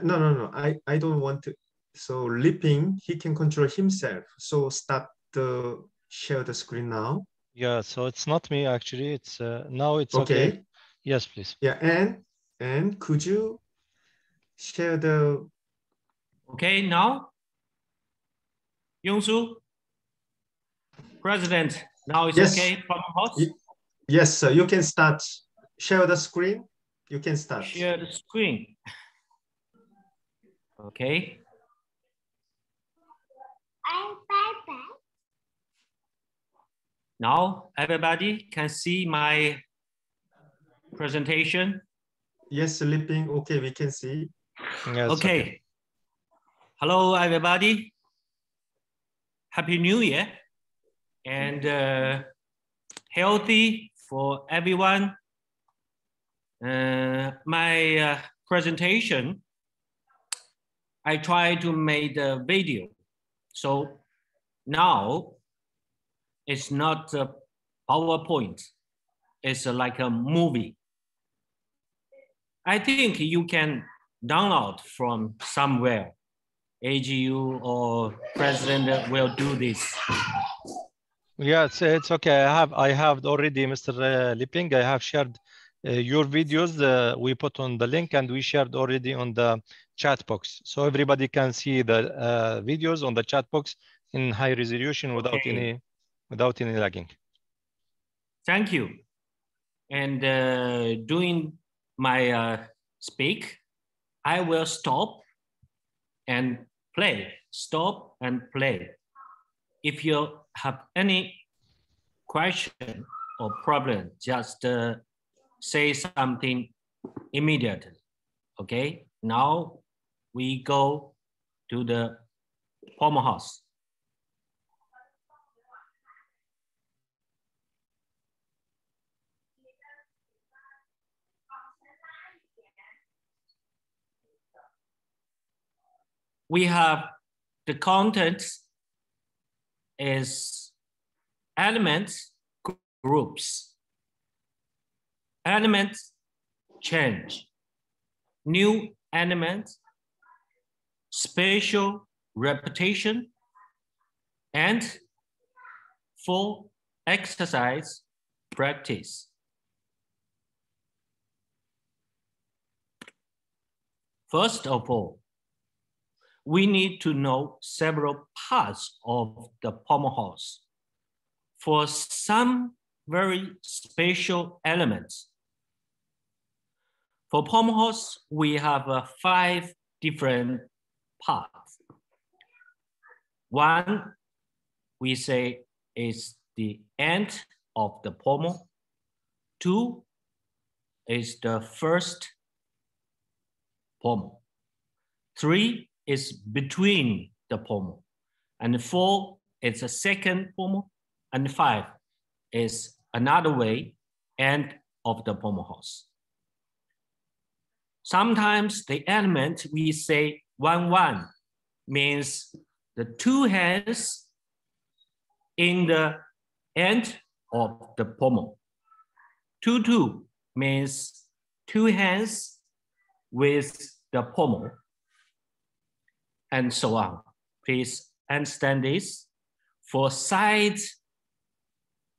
No. I don't want to. So Lipping, he can control himself. So stop the share the screen now. Yeah, so it's not me actually. It's now it's okay. Yes, please. Yeah, and could you share the? Okay, now, Yongsu, President, now it's okay. Pommel Horse? Yes, sir. You can start. Share the screen. You can start. Share the screen. Okay. Now everybody can see my presentation. Yes, Lipping. Okay, we can see. Yes, okay. Hello, everybody. Happy New Year and healthy for everyone. My presentation, I try to make a video. So now it's not a PowerPoint. It's like a movie. I think you can download from somewhere. AGU or president will do this. Yeah, it's okay. I have already, Mr. Lipping. I have shared your videos. We put on the link and we shared already on the chat box, so everybody can see the videos on the chat box in high resolution without any lagging. Thank you. And during my speak, I will stop and play. Stop and play. If you have any question or problem, just say something immediately. Okay. Now we go to the Pommel Horse. We have the contents is elements groups. Elements change. New elements, spatial repetition, and full exercise practice. First of all, we need to know several parts of the Pommel Horse. For some very special elements. For Pommel Horse, we have 5 different parts. One, we say, is the end of the pommel. 2 is the first pommel. 3 is between the pommel. And 4 is the second pommel. And 5 is another way, end of the Pommel Horse. Sometimes the element we say 1-1 means the 2 hands in the end of the pommel. 2-2 means 2 hands with the pommel, and so on. Please understand this. For side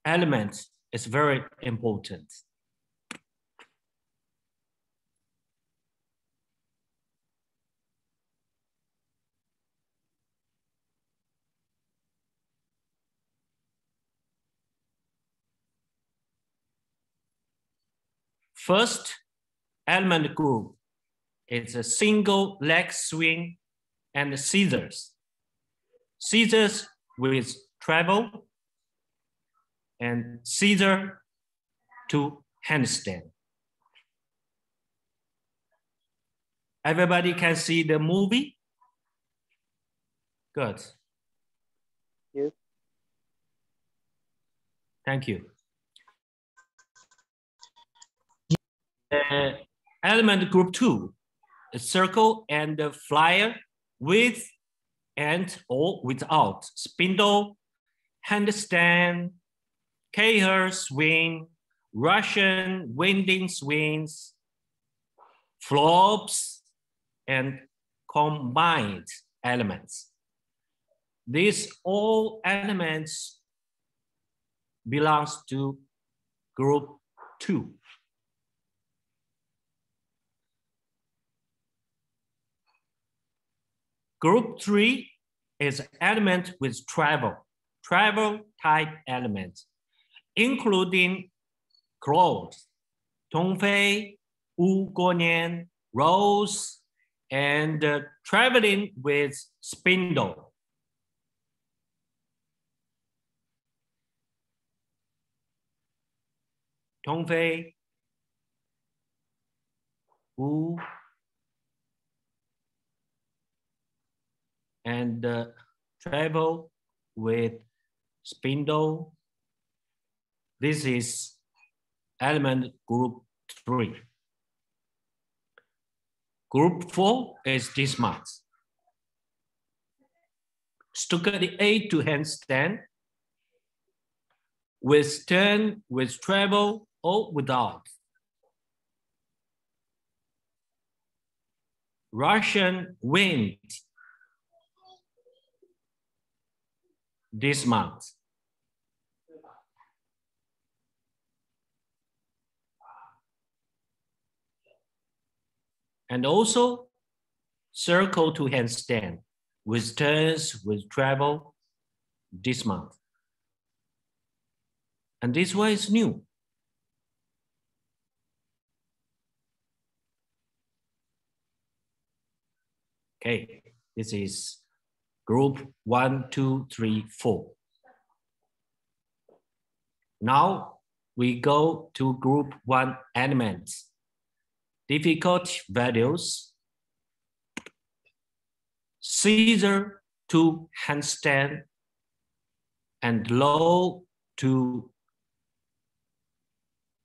elements, it's very important. First element group is a single leg swing and scissors. Scissors with travel and scissor to handstand. Everybody can see the movie? Good. Yes. Thank you. Element group 2, a circle and a flyer with and or without spindle, handstand, K-her swing, Russian winding swings, flops, and combined elements. These all elements belongs to group 2. Group 3 is element with travel type elements, including clothes, Tongfei, Wu Guonian, rose, and traveling with spindle. Tongfei, Wu, and travel with spindle. This is element group 3. Group 4 is this month. Stucadi 8 to handstand, with turn, with travel, or without. Russian wind this month. And also circle to handstand with turns, with travel this month. And this one is new. Okay, this is group 1, 2, 3, 4. Now we go to group 1 elements. Difficult values, scissor to handstand, and low to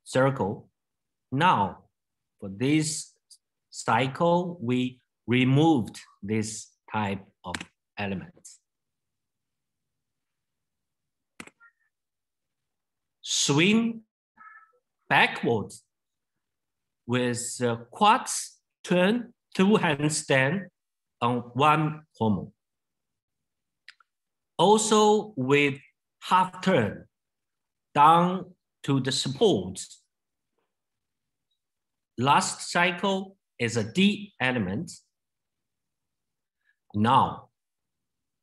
circle. Now, for this cycle, we removed this type of elements. Swing backwards with quads turn through handstand on one pommel. Also with half turn down to the supports. Last cycle is a D element. Now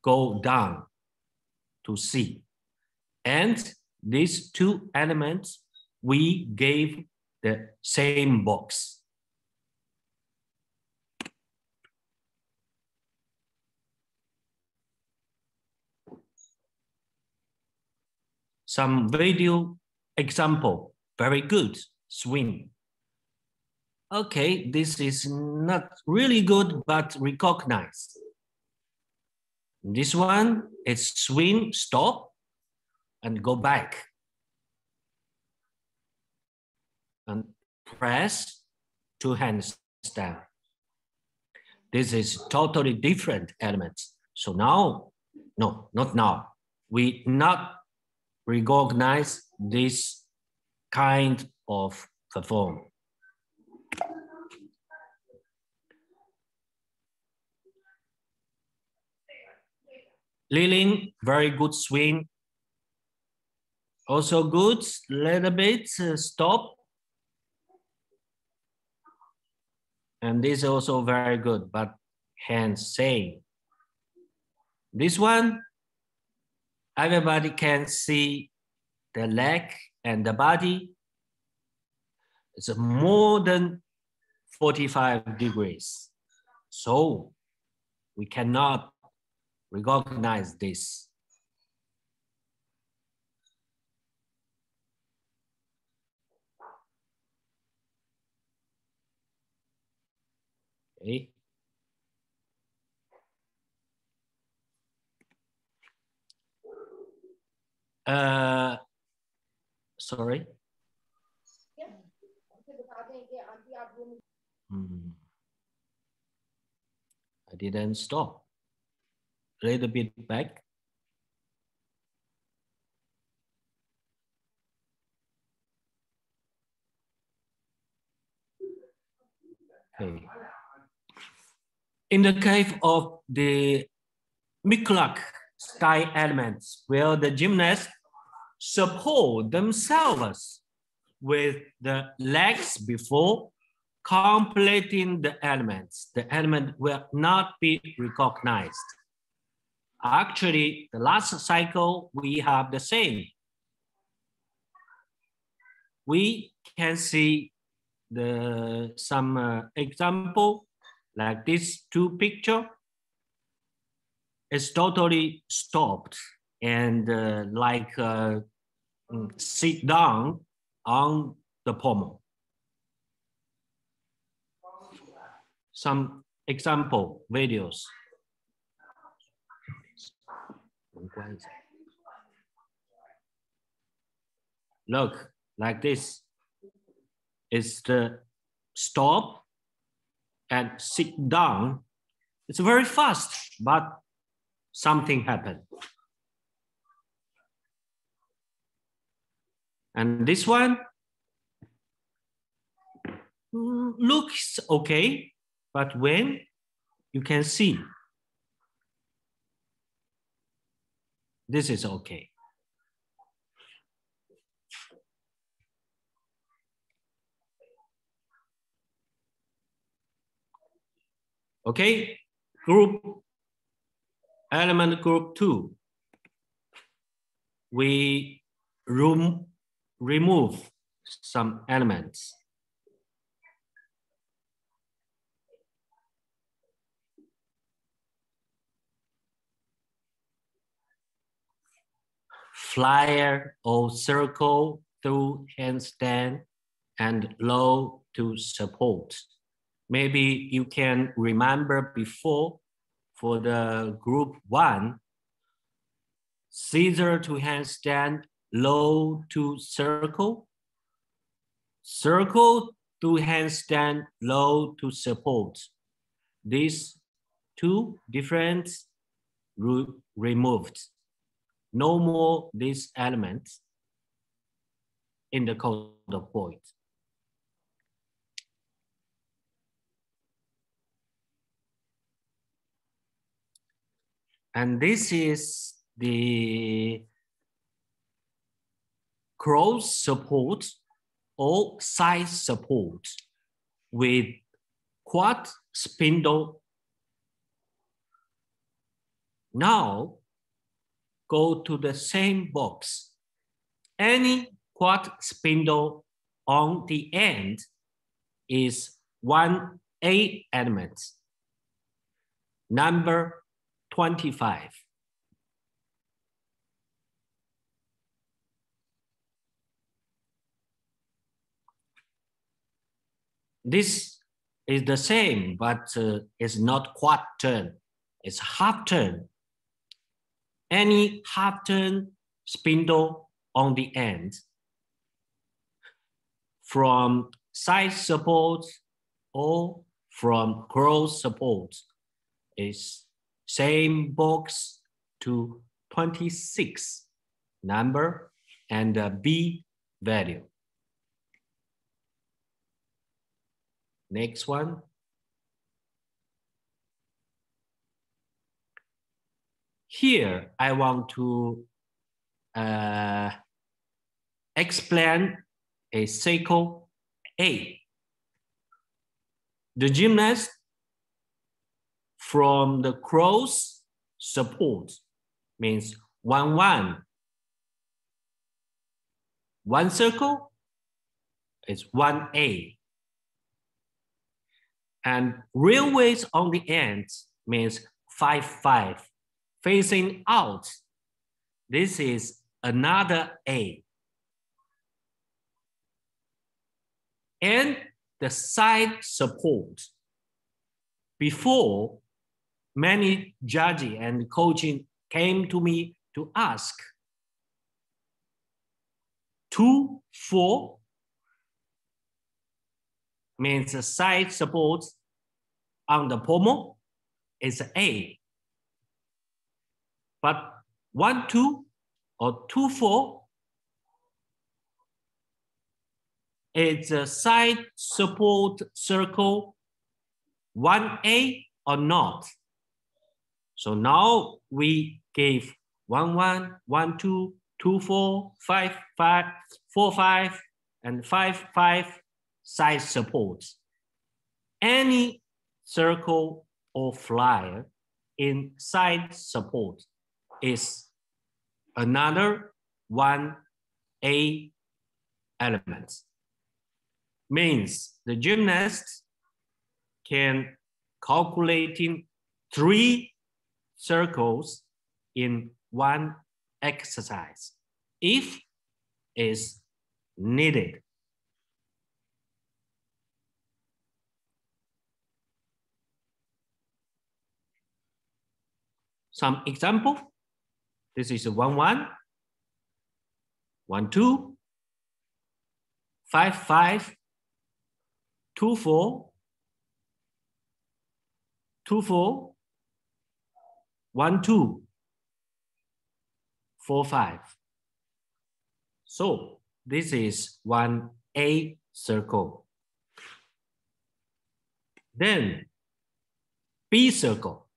go down to C. And these two elements we gave the same box. Some video example, very good, swing. Okay, this is not really good, but recognize. This one is swing, stop, and go back. And press to handstand. This is totally different elements. So now, no, not now. We not recognize this kind of perform. Lilin, very good swing. Also good, little bit, stop. And this is also very good, but hands same. This one, everybody can see the leg and the body. It's more than 45 degrees. So we cannot recognize this. Okay. Sorry. I didn't stop. A little bit back. Okay. In the case of the Miklak style elements, where the gymnasts support themselves with the legs before completing the elements, the element will not be recognized. Actually, the last cycle, we have the same. We can see some example like this two picture. It's totally stopped and sit down on the pommel. Some example videos. Look, like this. It's the stop and sit down. It's very fast, but something happened. And this one looks okay, but when you can see, this is okay. Okay, element group 2. We remove some elements. Flyer or circle through handstand and low to support. Maybe you can remember before for the group 1, scissor to handstand, low to circle, circle to handstand, low to support. These two different removed. No more these elements in the code of points. And this is the cross support or side support with quad spindle. Now go to the same box. Any quad spindle on the end is 1A element, number 25. This is the same, but it's not quad turn, it's half turn. Any half turn spindle on the end from side support or from cross support is same box to 26 number and the B value. Next one. Here, I want to explain a cycle A. The gymnast from the cross support means 1-1. One circle is 1A. And railways on the end means 5-5. Facing out, this is another A. And the side support. Before, many judges and coaching came to me to ask, 2-4 means the side support on the pommel is A. But 1-2 or 2-4 is a side support circle 1A or not? So now we gave 1, 1, 1, 2, 2, 4, 5, 5, 4, 5, and 5, 5 side supports. Any circle or flyer in side support is another 1A element. Means the gymnast can calculating 3 circles in one exercise if is needed. Some example. This is a 1, 1, 1, 2, 5, 5, 2, 4, 2, 4, 1, 2, 4, 5. So this is 1A circle. Then B circle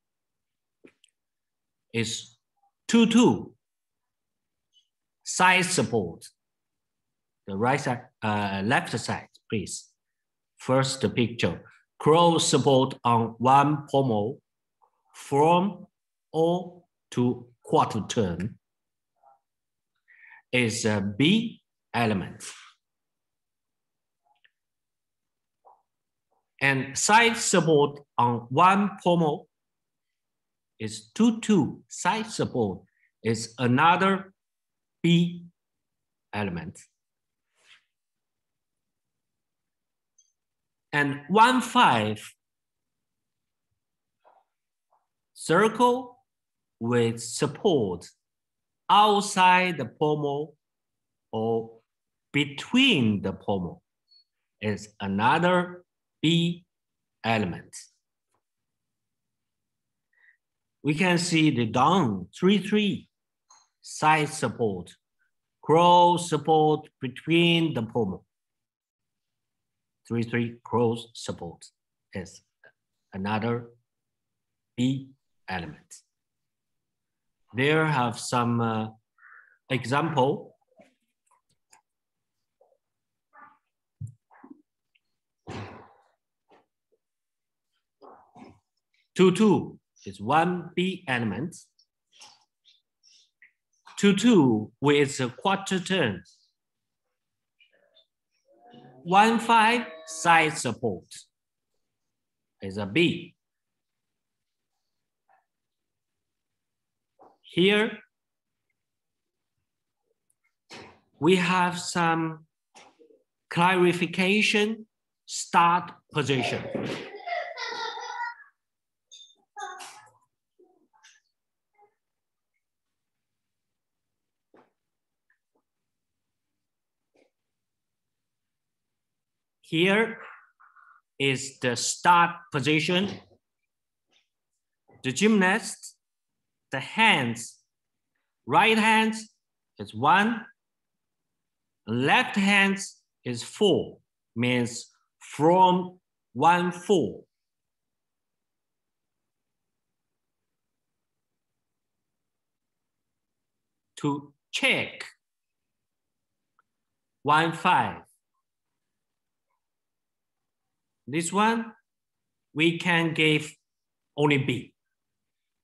is 2, 2 side support. The right side, left side, please. First the picture. Cross support on one pommel from all to quarter turn is a B element. And side support on one pommel is 2, 2 side support is another B element. And 1, 5 circle with support outside the pommel or between the pommel is another B element. We can see the down 3, 3 side support, cross support between the pommel. 3, 3 cross support is another B element. There have some example. Two, 2 is 1B element. 2, 2 with a quarter turn. 1, 5 side support is a B. Here we have some clarification start position. Here is the start position. The gymnast, the hands, right hand is 1, left hand is 4, means from 1, 4. To check 1, 5. This one, we can give only B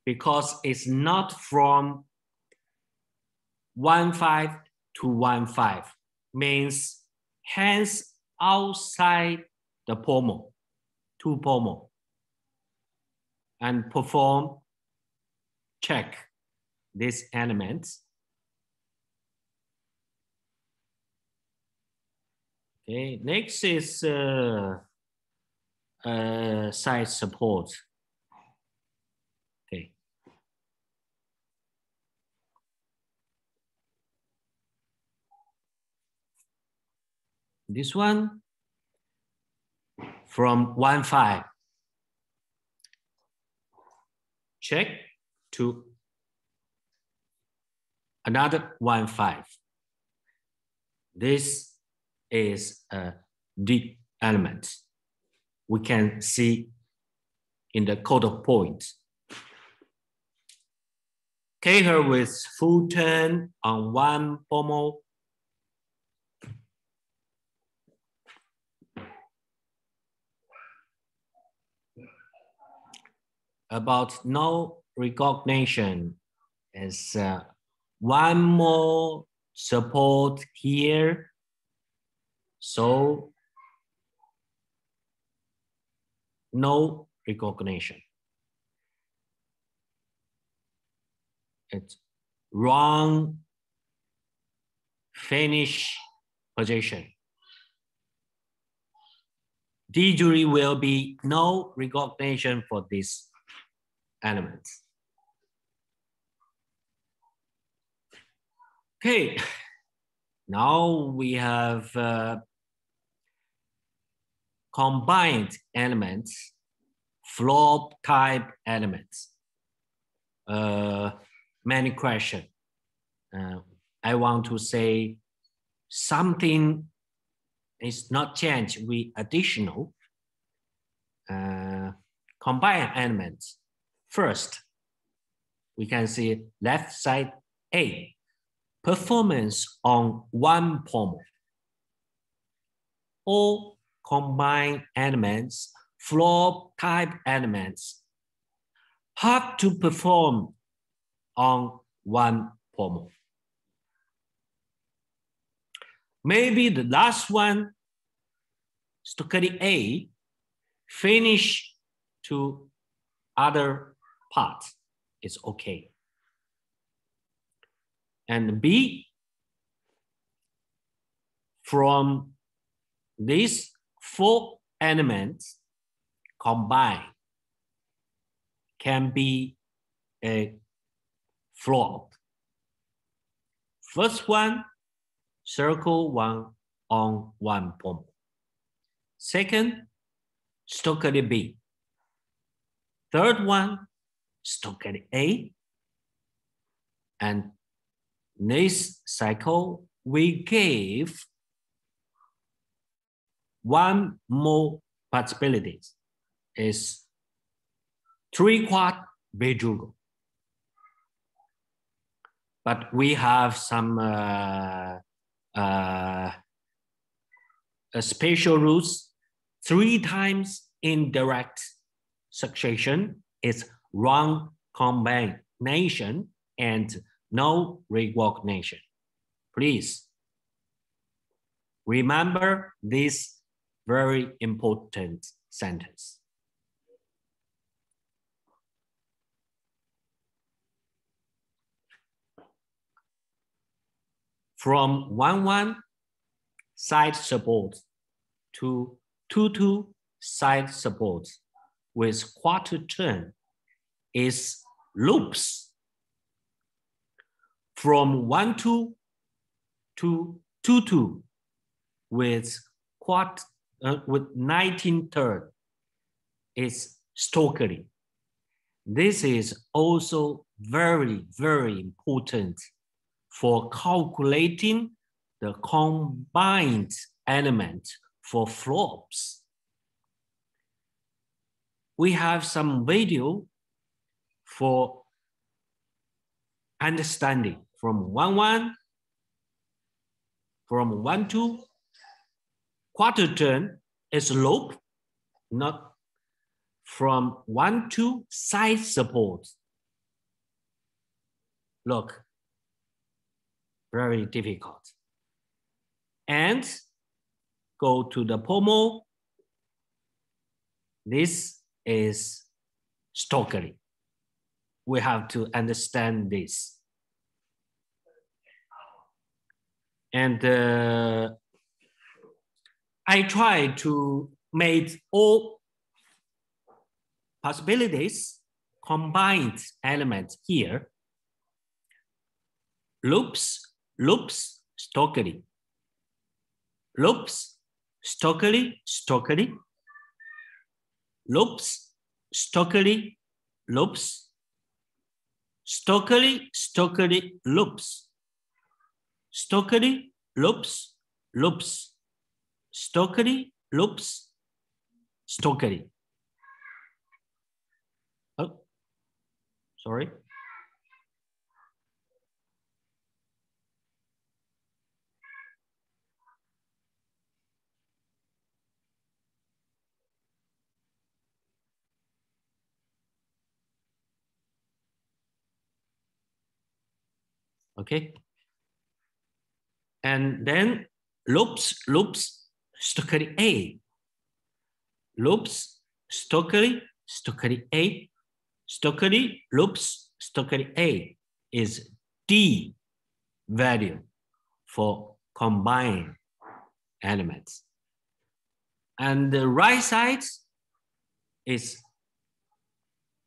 because it's not from 1, 5 to 1, 5, means hands outside the pommel, 2 pommel, and perform check this element. Okay, next is side support. Okay. This one from 1, 5. Check to another 1, 5. This is a D element. We can see in the counterpoint. Cater with full turn on one pommel. About no recognition is one more support here. So no recognition. It's wrong finish position. Usually will be no recognition for this element. Okay, now we have combined elements, flop type elements. Many questions. I want to say something is not changed with additional combined elements. First, we can see left side A, performance on one pommel. All combined elements, flop type elements, hard to perform on one pommel. Maybe the last one, stochastic A, finish to other part is okay. And B, from these four elements combined can be a flop. First one, circle one on one pommel. Second, stochastic B. Third one, stochastic A. And this cycle, we gave one more possibilities is 3/4 Bejugo. But we have some special rules. 3 times indirect succession is wrong combination and no recognition. Please remember this very important sentence. From 1-1 side support to 2-2 side support with quarter turn is loops. From 1-2 to 2-2 with 19 turn is stochastic. This is also very, very important for calculating the combined element for flops. We have some video for understanding from 1-1, from 1-2, quarter turn is loop, not from 1-2 side support. Look, very difficult. And go to the pommel. This is stochastic. We have to understand this. And I try to make all possibilities, combined elements here. Loops, loops, stochastic. Loops, stochastic, stochastic. Loops, stochastic, loops. Stochastic, stochastic, loops. Stochastic, loops, loops. Stochastic, loops, stochastic. Sorry. Okay. And then loops, stochastic A. Loops, stochastic A. Stochastic loops, stochastic A is D value for combined elements. And the right side is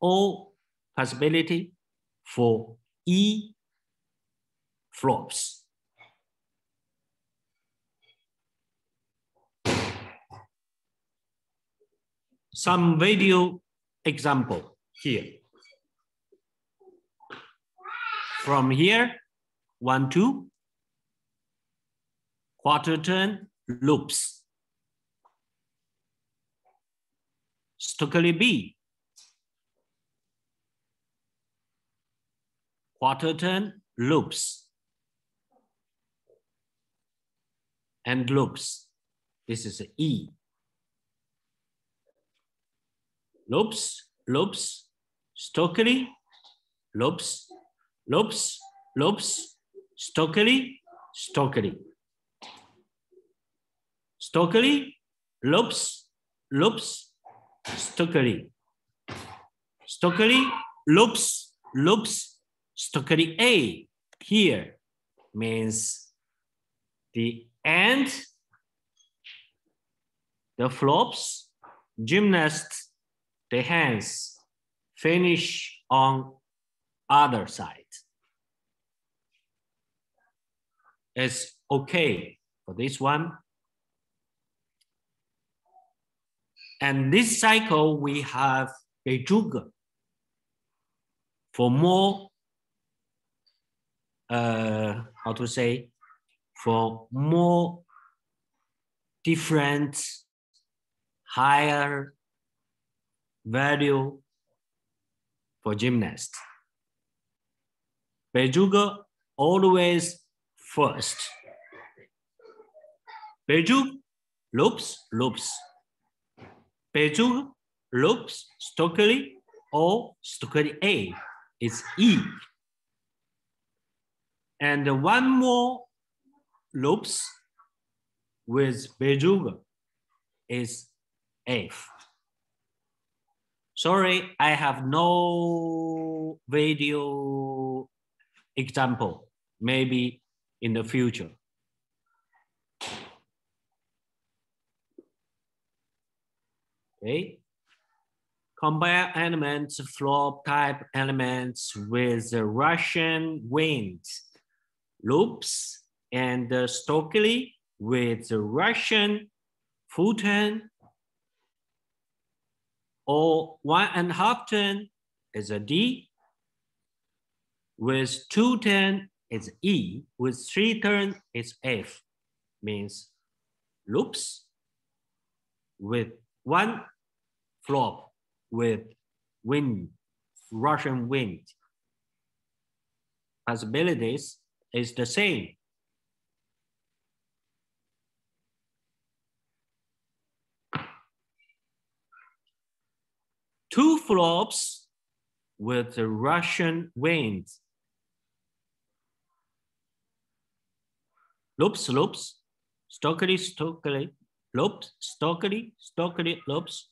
O possibility for E flops. Some video example here. From here, 1, 2, quarter turn loops. Stochastic B, quarter turn loops and loops. This is E. Loops, stochastic, loops, stochastic, stochastic, loops, stochastic, loops, stochastic A here means the end, the flops, gymnasts, the hands finish on other side. It's okay for this one. And this cycle, we have Bejuga for more, how to say, for more different, higher value for gymnast. Bejuga always first. Bejuga loops. Bejuga loops, stochastic or stochastic A is E. And one more loops with Bejuga is F. Sorry, I have no video example, maybe in the future. Okay. Combine elements, flop type elements with the Russian wind, loops, and stochastic with the Russian full turn, or 1.5 turn is a D, with 2 turn is E, with 3 turn is F, means loops with 1 flop with wind, Russian wind. Possibilities is the same. Two flops with the Russian wind. Loops, stochastic, loops, stochastic, loops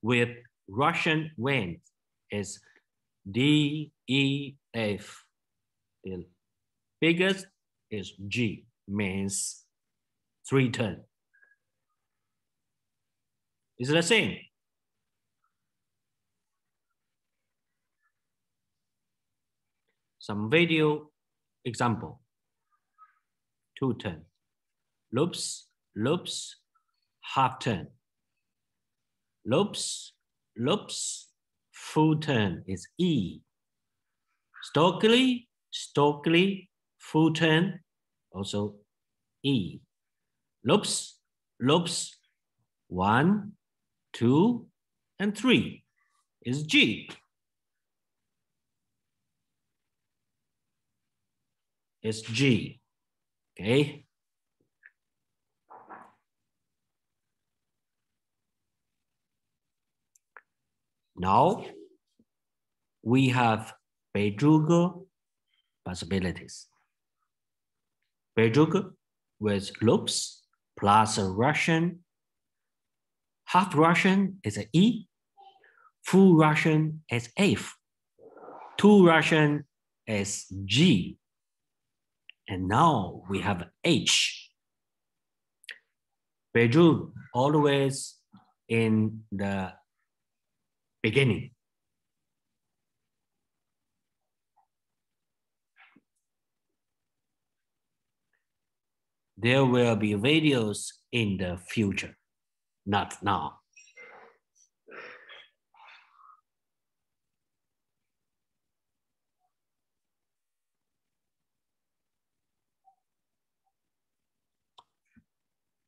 with Russian wind is D, E, F. The biggest is G, means 3 turn. It's the same. Some video example. 2 turn. Loops, half turn. Loops, full turn is E. Stochastic, full turn, also E. Loops, 1, 2, and 3 is G. is G. Okay. Now we have Bejuge possibilities. Bejuge with loops plus a Russian. Half Russian is an E. Full Russian is F. 2 Russian is G. And now we have H. Bejuge always in the beginning. There will be videos in the future, not now.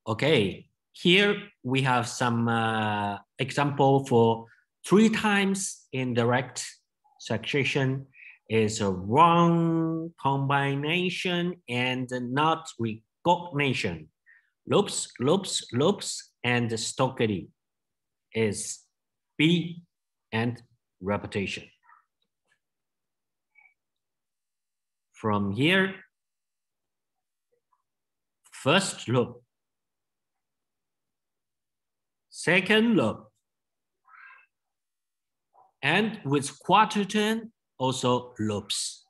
Okay, here we have some example for 3 times indirect succession is a wrong combination and not recognition. Loops, loops, loops, and stochasticity is B and repetition. From here, first loop, second loop, and with quarter turn, also loops.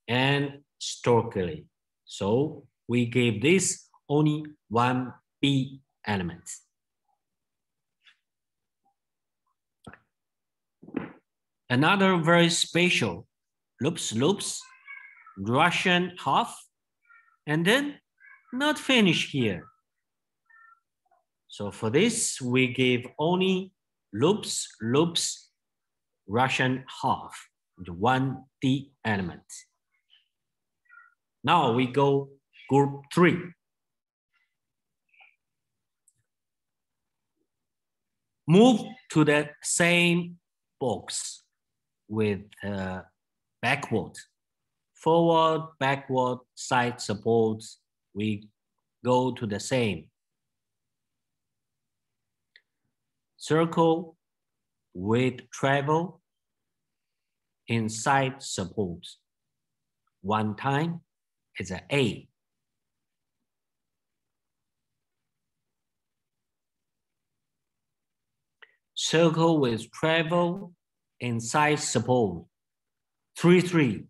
And stochasticity. So we gave this only 1 B element. Another very special loops, loops, Russian half, and then not finish here. So for this, we give only loops, loops, Russian half, the 1 D element. Now we go group 3. Move to the same box with backward, forward, backward, side supports. We go to the same. Circle with travel inside support. 1 time is an A. Circle with travel inside support. 3, 3.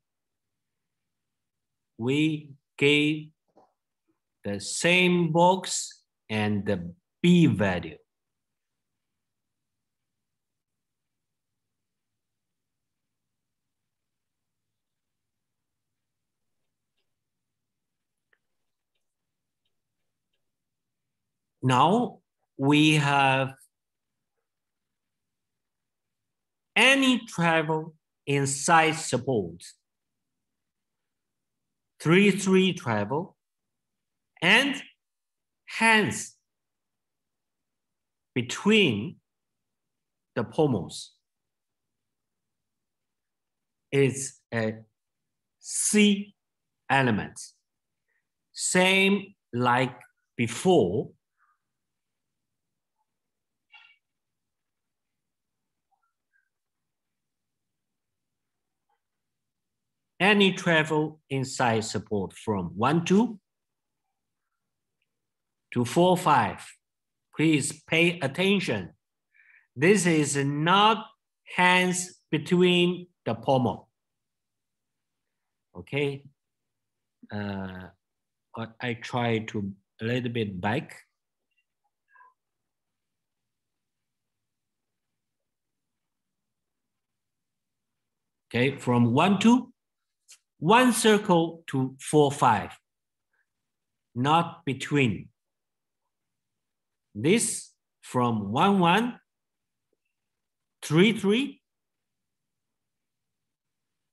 We gave the same box and the B value. Now we have any travel inside support. 3, 3 travel and hands between the pommels is a C element. Same like before. Any travel inside support from 1, 2 to 4, 5. Please pay attention. This is not hands between the pommel. Okay. I try to a little bit back. Okay, from 1, 2. 1 circle to 4, 5, not between. This from 1, 1, 3, 3,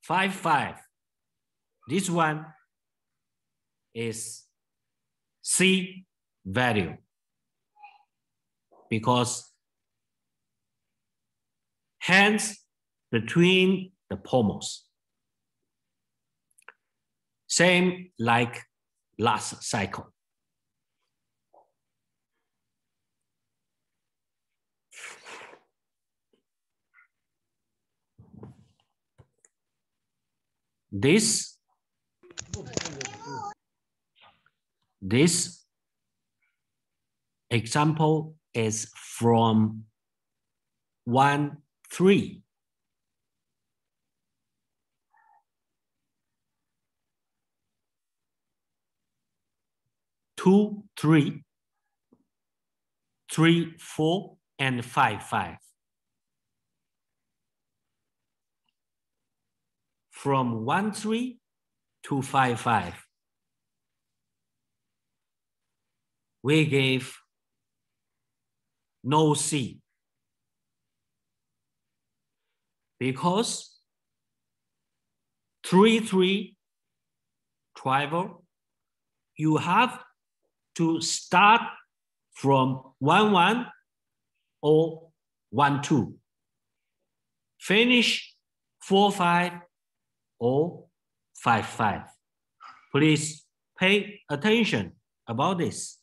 5, 5. This one is C value because hands between the pommels. Same like last cycle. This example is from 1-3. Two, 3, 3, 4, and 5, 5. From 1-3 to 5-5, we gave no C because 3-3 travel, you have to start from 1-1 or 1-2, finish 4-5 or 5-5. Please pay attention about this.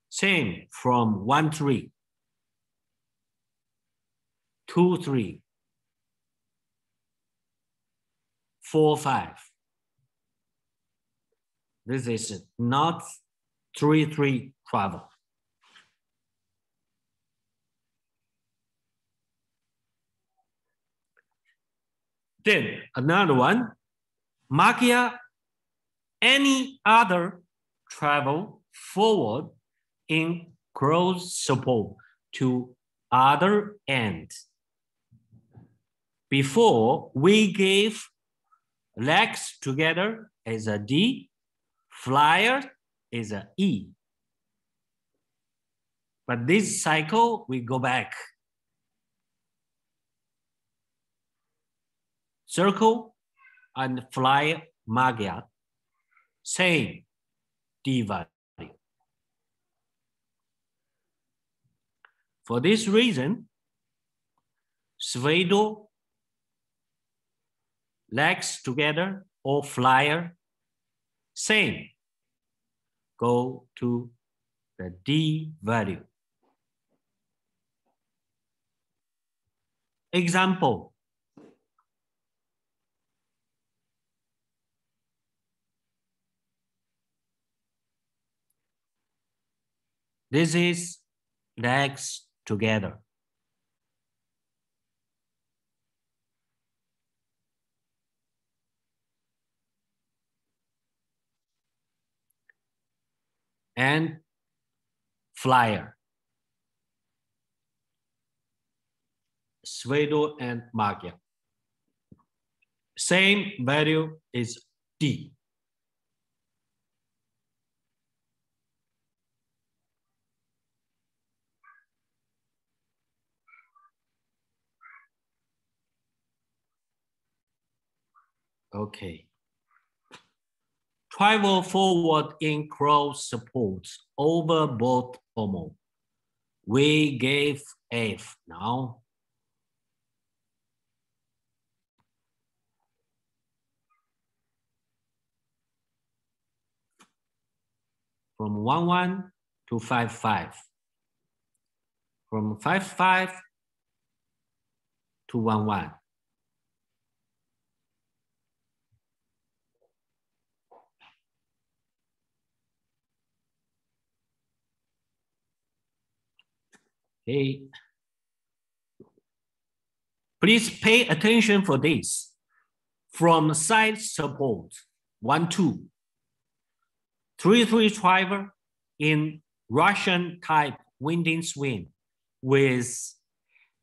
Same from 1-3, 2-3, 4-5. This is not 3-3 travel. Then another one, Magia, any other travel forward in cross support to other end. Before we gave legs together as a D, flyer is a E. But this cycle, we go back. Circle and fly Magia, same D value. For this reason, pseudo, legs together or flyer, same, go to the D value. Example. This is legs together. And flyer. Pseudo and Magia. Same value is D. Okay. Travel forward in cross support over both pommel. We gave F now. From 1-1 to 5-5. From 5-5 to 1-1. Okay. Please pay attention for this. From side support, 1-2. 3-3 driver in Russian type winding swing with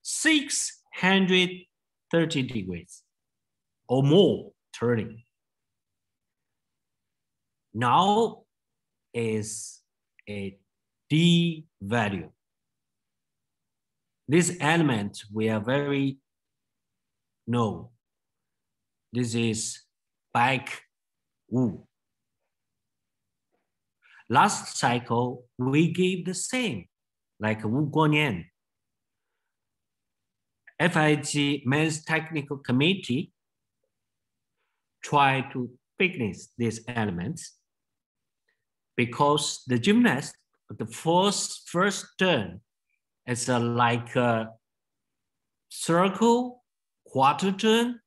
630 degrees or more turning. Now is a D value. This element we are very know. This is back Wu. Last cycle, we gave the same, like Wu Guanyan. FIG Men's Technical Committee try to finish these elements because the gymnast, the first turn is like a circle, quarter turn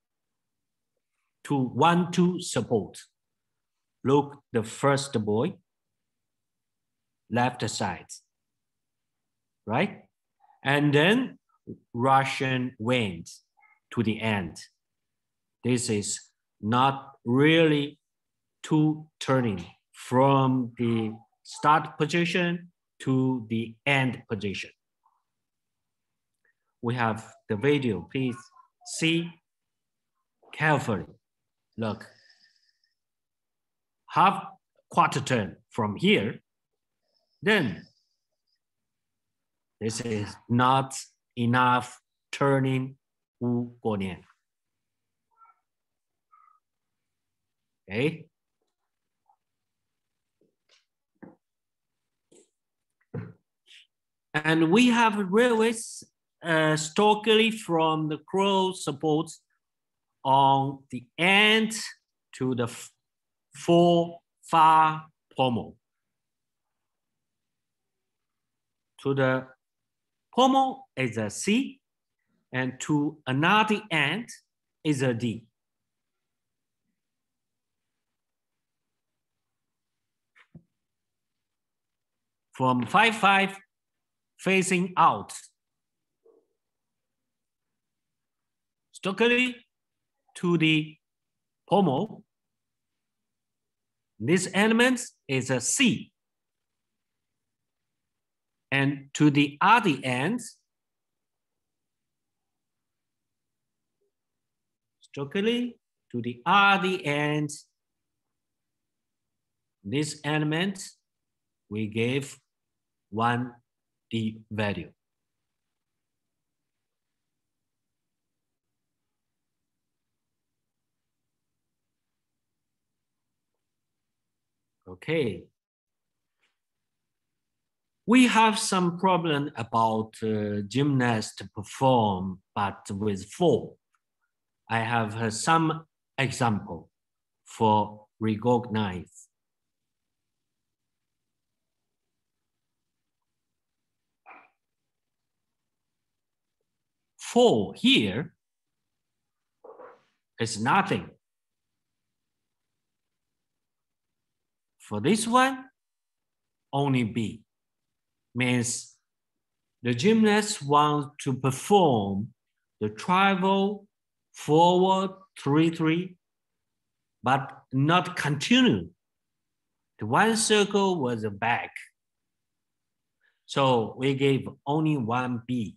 to 1-2 support. Look, the first boy, left side, right? And then Russian wind to the end. This is not really two turning from the start position to the end position. We have the video, please see carefully. Look, half quarter turn from here, then this is not enough turning 无过年. Okay. And we have railways stockily from the cross supports on the end to the far pommel. To the pommel is a C, and to another end is a D. From 5-5 facing out, stockily to the pommel, this element is a C. And to the other end, stockily to the other end, this element we gave 1D value. Okay. We have some problem about gymnast perform, but with 4. I have some example for recognize. Four here is nothing. For this one, only B. Means the gymnast wants to perform the travel forward 3-3, but not continue. The one circle was a back. So we gave only 1B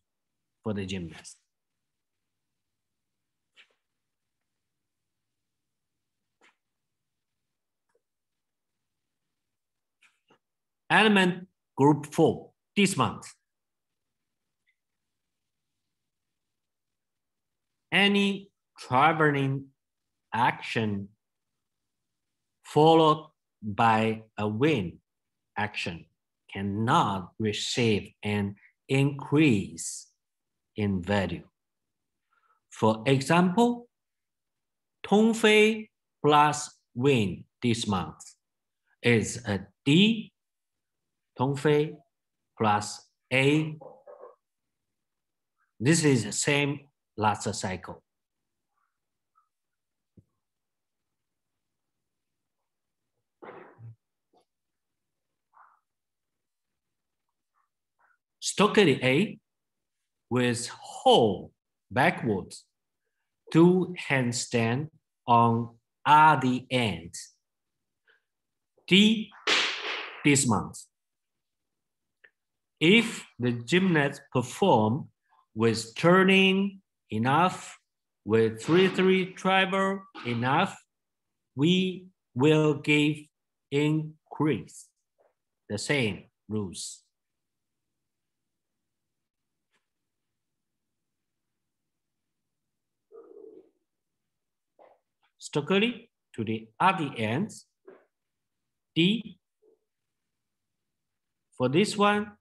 for the gymnast. Element group 4, this month. Any traveling action followed by a win action cannot receive an increase in value. For example, Tongfei plus win this month is a D. Tongfei plus A. This is the same last cycle. Stockade A with hold backwards, 2 handstand on other end. D this month. If the gymnast perform with turning enough, with 3-3 travel enough, we will give increase. The same rules. Stockade to the other ends, D. For this one,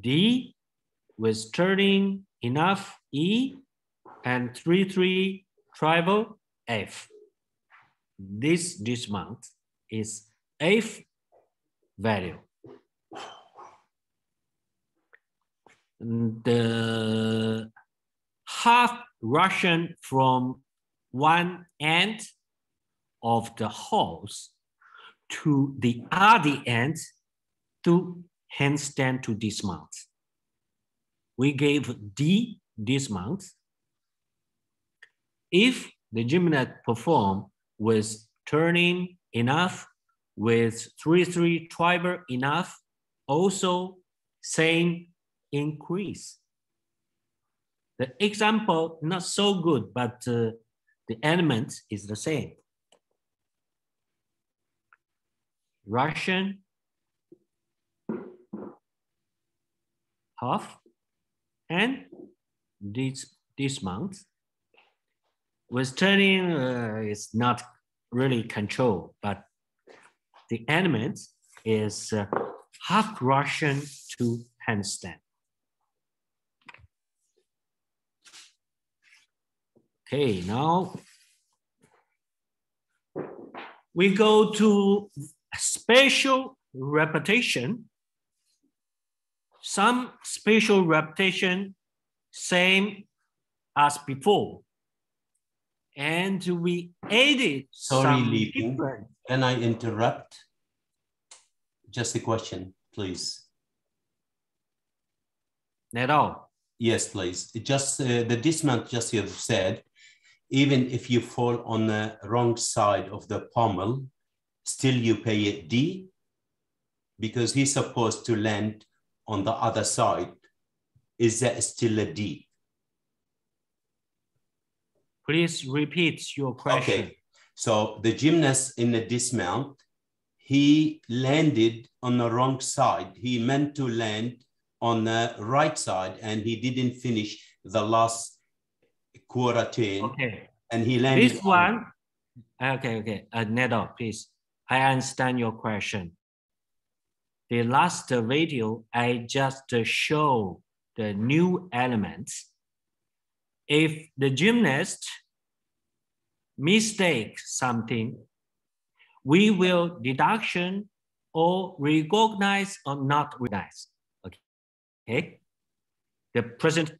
D with turning enough, E, and 3-3 travel F. This dismount is F value. The half Russian from one end of the horse to the other end to handstand to dismount. We gave D dismount. If the gymnast perform with turning enough, with 3-3 tribal enough, also same increase. The example not so good, but the element is the same. Russian half and dismount. With turning is not really control, but the element is half Russian to handstand. Okay, now we go to spatial repetition. Some spatial repetition, same as before. And we added Sorry, some Li Ping. different. Can I interrupt? Just a question, please. At all. Yes, please. It just the dismount just you said, even if you fall on the wrong side of the pommel, still you pay it D, because he's supposed to land on the other side. Is that still a D? Please repeat your question. Okay, so the gymnast in the dismount, he landed on the wrong side. He meant to land on the right side and he didn't finish the last quarter turn. Okay. And he landed This one, okay. Nedo, please. I understand your question. The last video, I just show the new elements. If the gymnast mistake something, we will deduction or recognize or not recognize. Okay. The present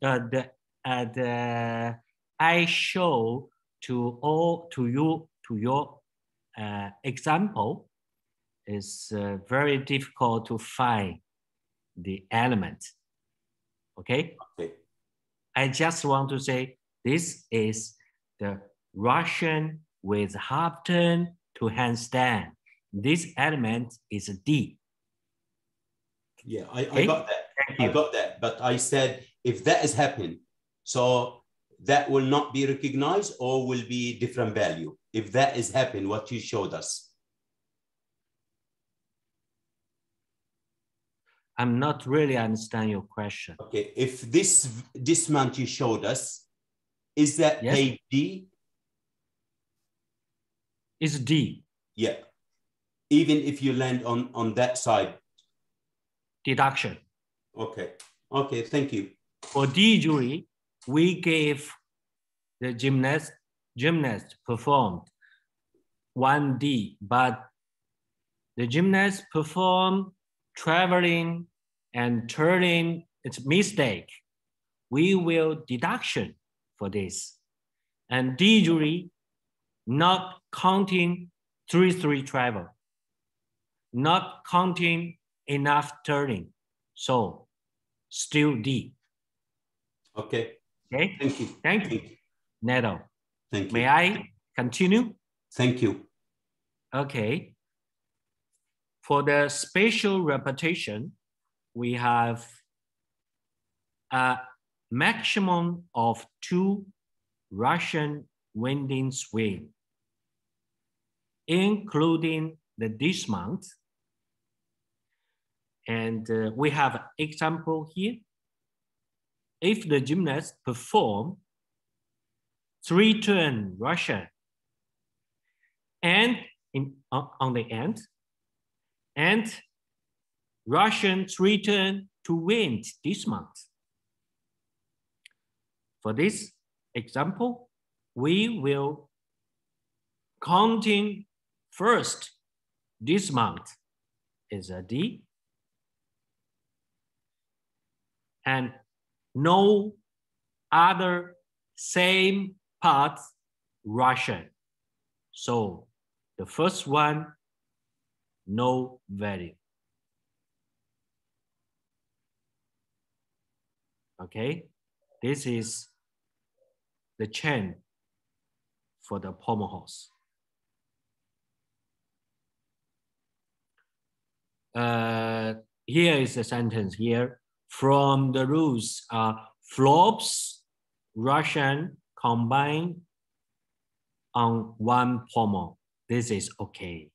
I show to your example is very difficult to find the element. Okay. I just want to say this is the Russian with half turn to handstand. This element is a D. Yeah, I got that. I got that. But I said if that has happened, so that will not be recognized or will be different value. If that has happened, what you showed us. I'm not really understand your question. Okay, if this dismount you showed us, is that paid D? It's D. Yeah, even if you land on that side. Deduction. Okay, okay, thank you. For D jury, we gave the gymnast performed 1D, but the gymnast performed traveling and turning, it's mistake. We will deduction for this. And D jury, not counting 3-3 travel, not counting enough turning. So still D. Okay. Okay. Thank you. Thank you. Neto. Thank you. May I continue? Thank you. Okay. For the spatial repetition, we have a maximum of 2 Russian winding swing, including the dismount. And we have an example here. If the gymnast perform 3-turn Russian and on the end, and Russian 3-turn to wind dismount. For this example, we will counting first dismount is a D, and no other same part Russian. So the first one, no value. Okay, this is the chain for the Pommel Horse. Here is the sentence here. From the rules are flops, Russian combined on one pommel. This is okay.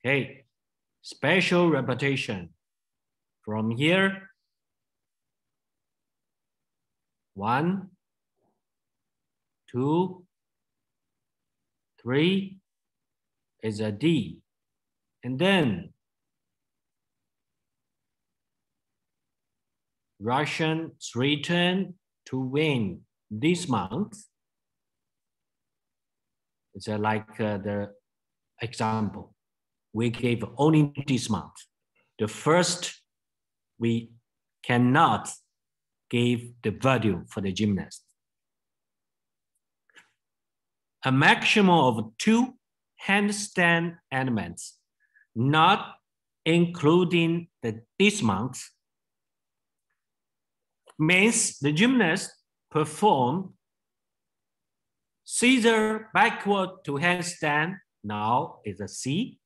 Okay, special repetition. From here, 1, 2, 3 is a D. And then Russians return to win this month. It's like the example. We gave only this month. The first, we cannot give the value for the gymnast. A maximum of 2 handstand elements, not including the dismount, means the gymnast perform scissor backward to handstand, now is a C,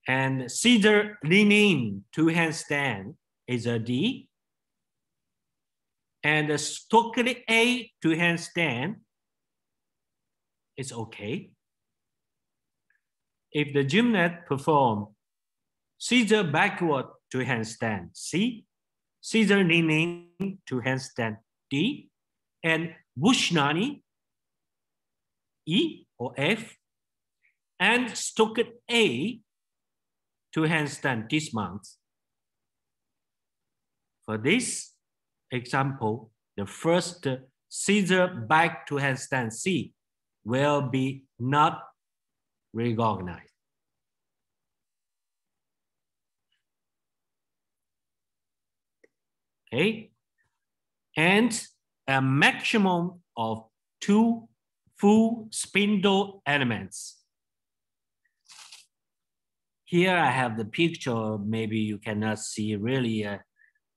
and scissor leaning to handstand is a D, and the Stokely A to handstand is okay. If the gymnast perform scissor backward to handstand C, scissor leaning to handstand D, and Bushnani E or F, and Stokely A to handstand dismount. For this example, the first scissor back to handstand C will be not recognized. Okay, and a maximum of 2 full spindle elements. Here I have the picture. Maybe you cannot see really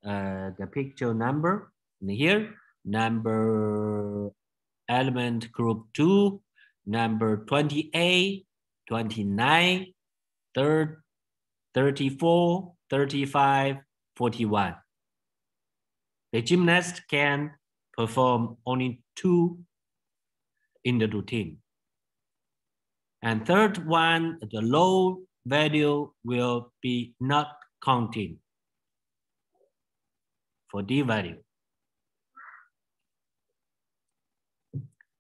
the picture number. And here, number element group 2, number 28, 29, 34, 35, 41. The gymnast can perform only 2 in the routine. And third one, the low value will be not counting for D value.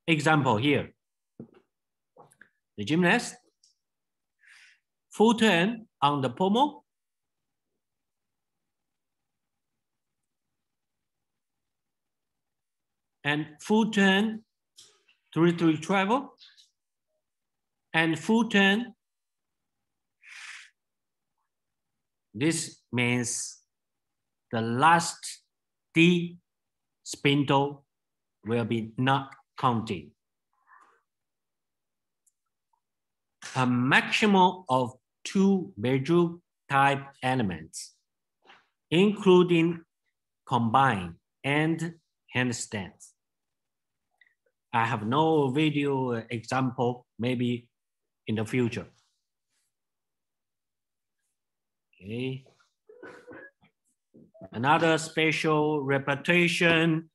Example here. The gymnast full turn on the pommel, and full turn 3-3 travel, and full turn. This means the last D spindle will be not counting. A maximum of 2 Beju type elements, including combine and handstands. I have no video example, maybe in the future. Okay. Another special repetition.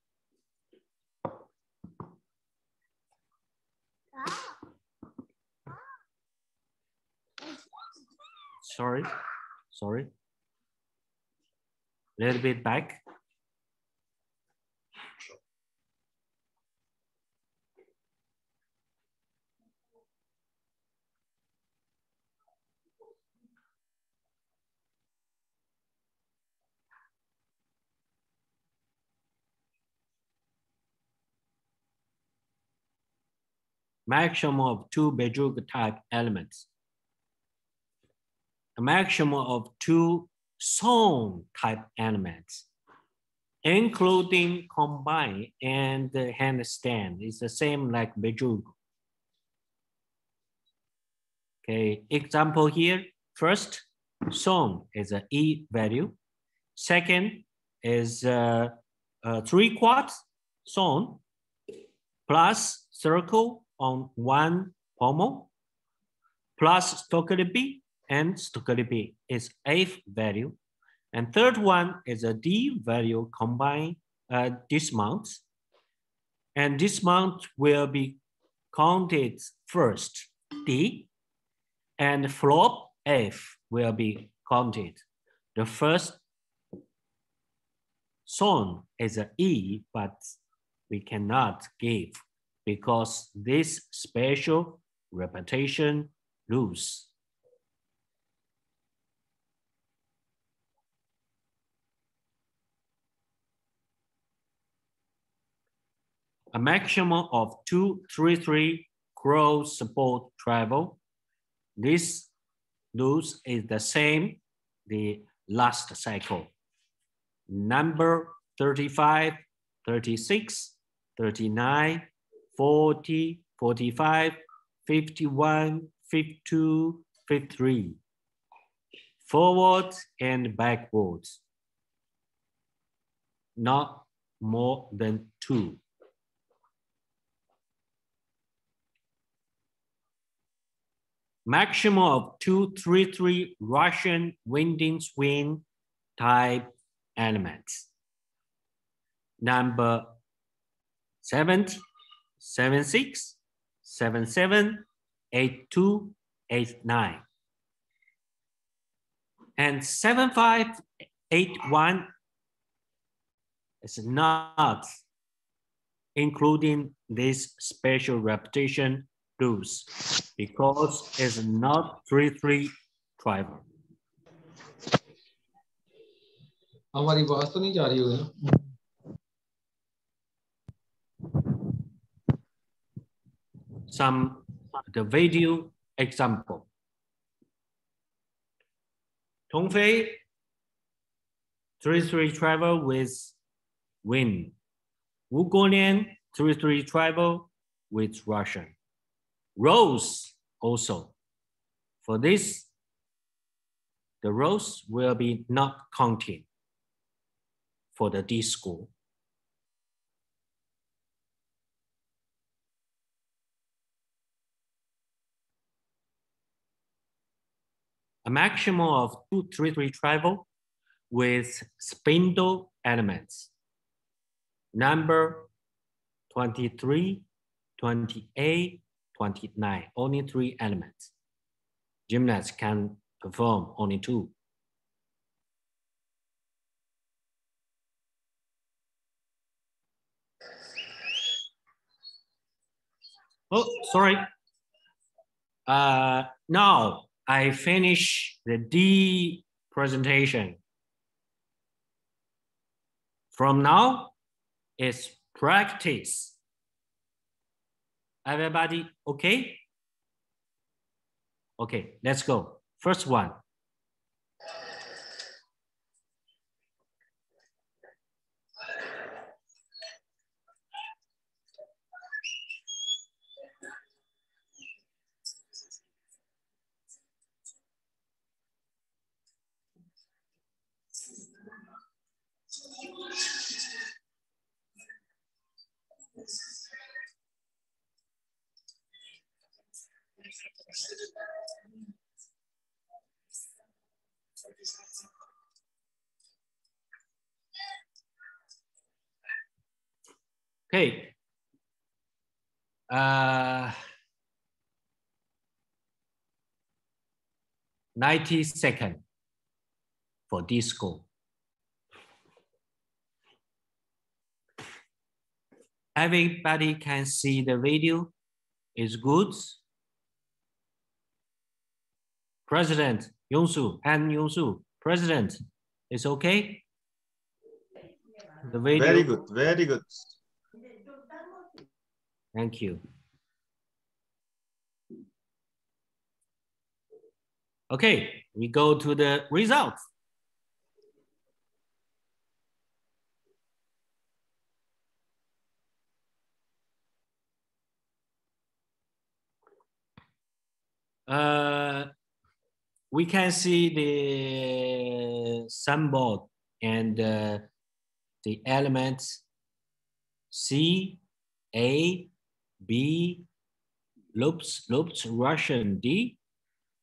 Sorry. A little bit back. maximum of 2 Bejour type elements, a maximum of 2 zone type elements, including combine and handstand. It's the same like Bejour. Okay, example here. First, zone is an E value. Second is 3/4 zone plus circle on 1 pommel plus Stochastic and Stochastic is 8th value. And third one is a D value combine dismount. And dismount will be counted first, D, and flop F will be counted. The first zone is an E, but we cannot give because this special repetition rules. A maximum of 2-3-3 cross support travel. This rules is the same the last cycle. Number 35, 36, 39, 40, 45, 51, 52, 53. Forward and backwards. Not more than 2. Maximum of 2-3-3 Russian winding swing type elements. Number 70, 76, 77, 82, 89. And 7581 is not including this special repetition rules because it's not 3-3 driver. हमारी बात तो नहीं जा रही होगी ना? The video example. Tongfei 3-3 travel with wind. Wu Guolian 3-3 travel with Russian. Rows also. For this, the rows will be not counted for the D score. A maximum of 2-3-3 travel with spindle elements. Number 23, 28, 29, only 3 elements. Gymnasts can perform only 2. Oh, sorry. Now I finish the D presentation. From now, it's practice. Everybody okay? Okay, let's go. First one. Okay. 90 seconds for disco. Everybody can see the video. Is good. President Yongsu, Han Yongsu, President, is okay? The video. Very good, very good. Thank you. Okay, we go to the results. We can see the symbol and the elements C, A, B, loops, Russian D,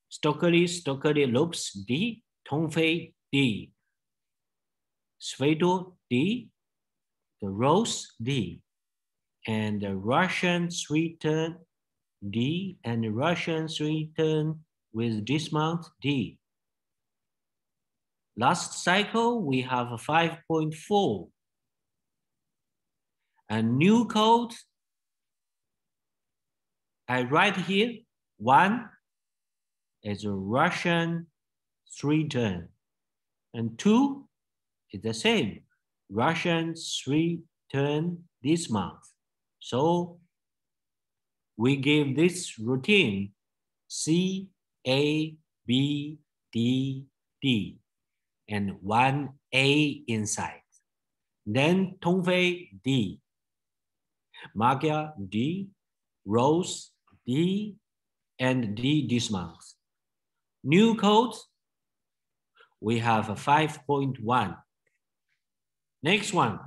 Stokely, loops D, Tongfei D, Svedo D, the Rose D, and the Russian sweetened D, and the Russian sweetened with dismount D. Last cycle, we have a 5.4. A new code, I write here, 1 is a Russian sweetened, and 2 is the same, Russian sweetened dismount. So we give this routine C, A, B, D, D, and 1 A inside. Then Tongfei D, Magyar D, Rose D, and D dismount. New code, we have a 5.1. Next one.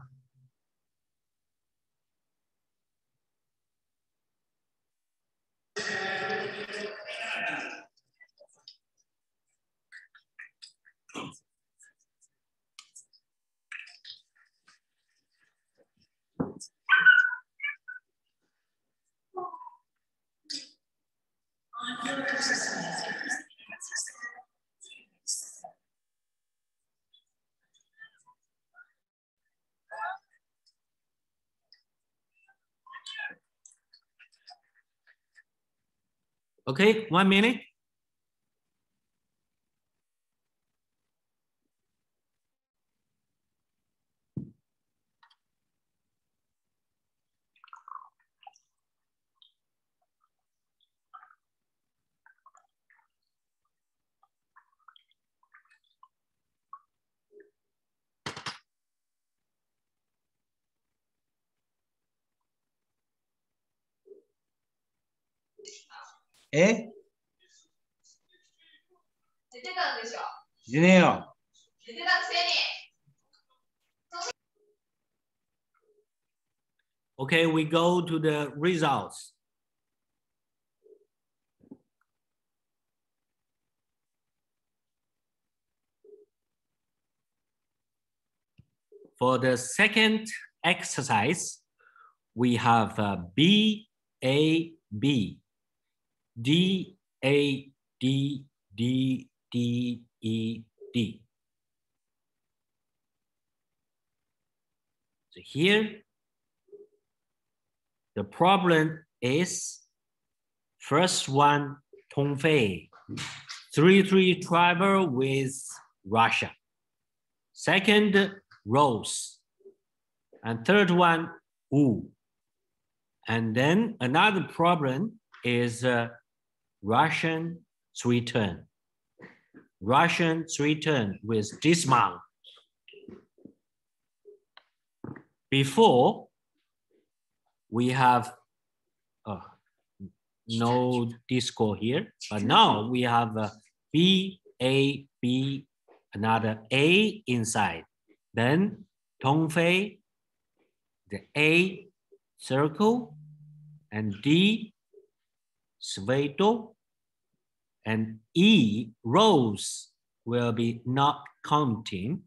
Okay, 1 minute. 에? 윤혜요. Okay, we go to the results. For the second exercise, we have B, A, B, D, A, D, D, D, E, D. So here, the problem is first one, Tongfei, 3-3 tribal with Russia. Second, Rose. And third one, Wu. And then another problem is Russian sweetened. Russian sweetened with dismount. Before, we have no disco here, but now we have B, A, B, another A inside. Then Tongfei, the A circle, and D, Svedo, and E, Rose, will be not counting.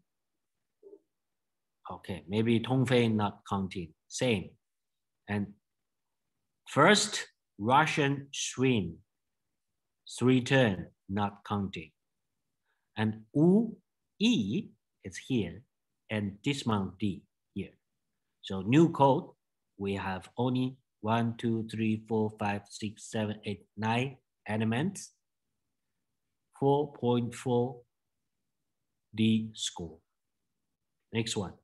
Okay, maybe Tongfei not counting, same. And first, Russian swing, sweetened, not counting. And U, E is here, and dismount D here. So new code, we have only 1, 2, 3, 4, 5, 6, 7, 8, 9 elements, 4.4 D score. Next one.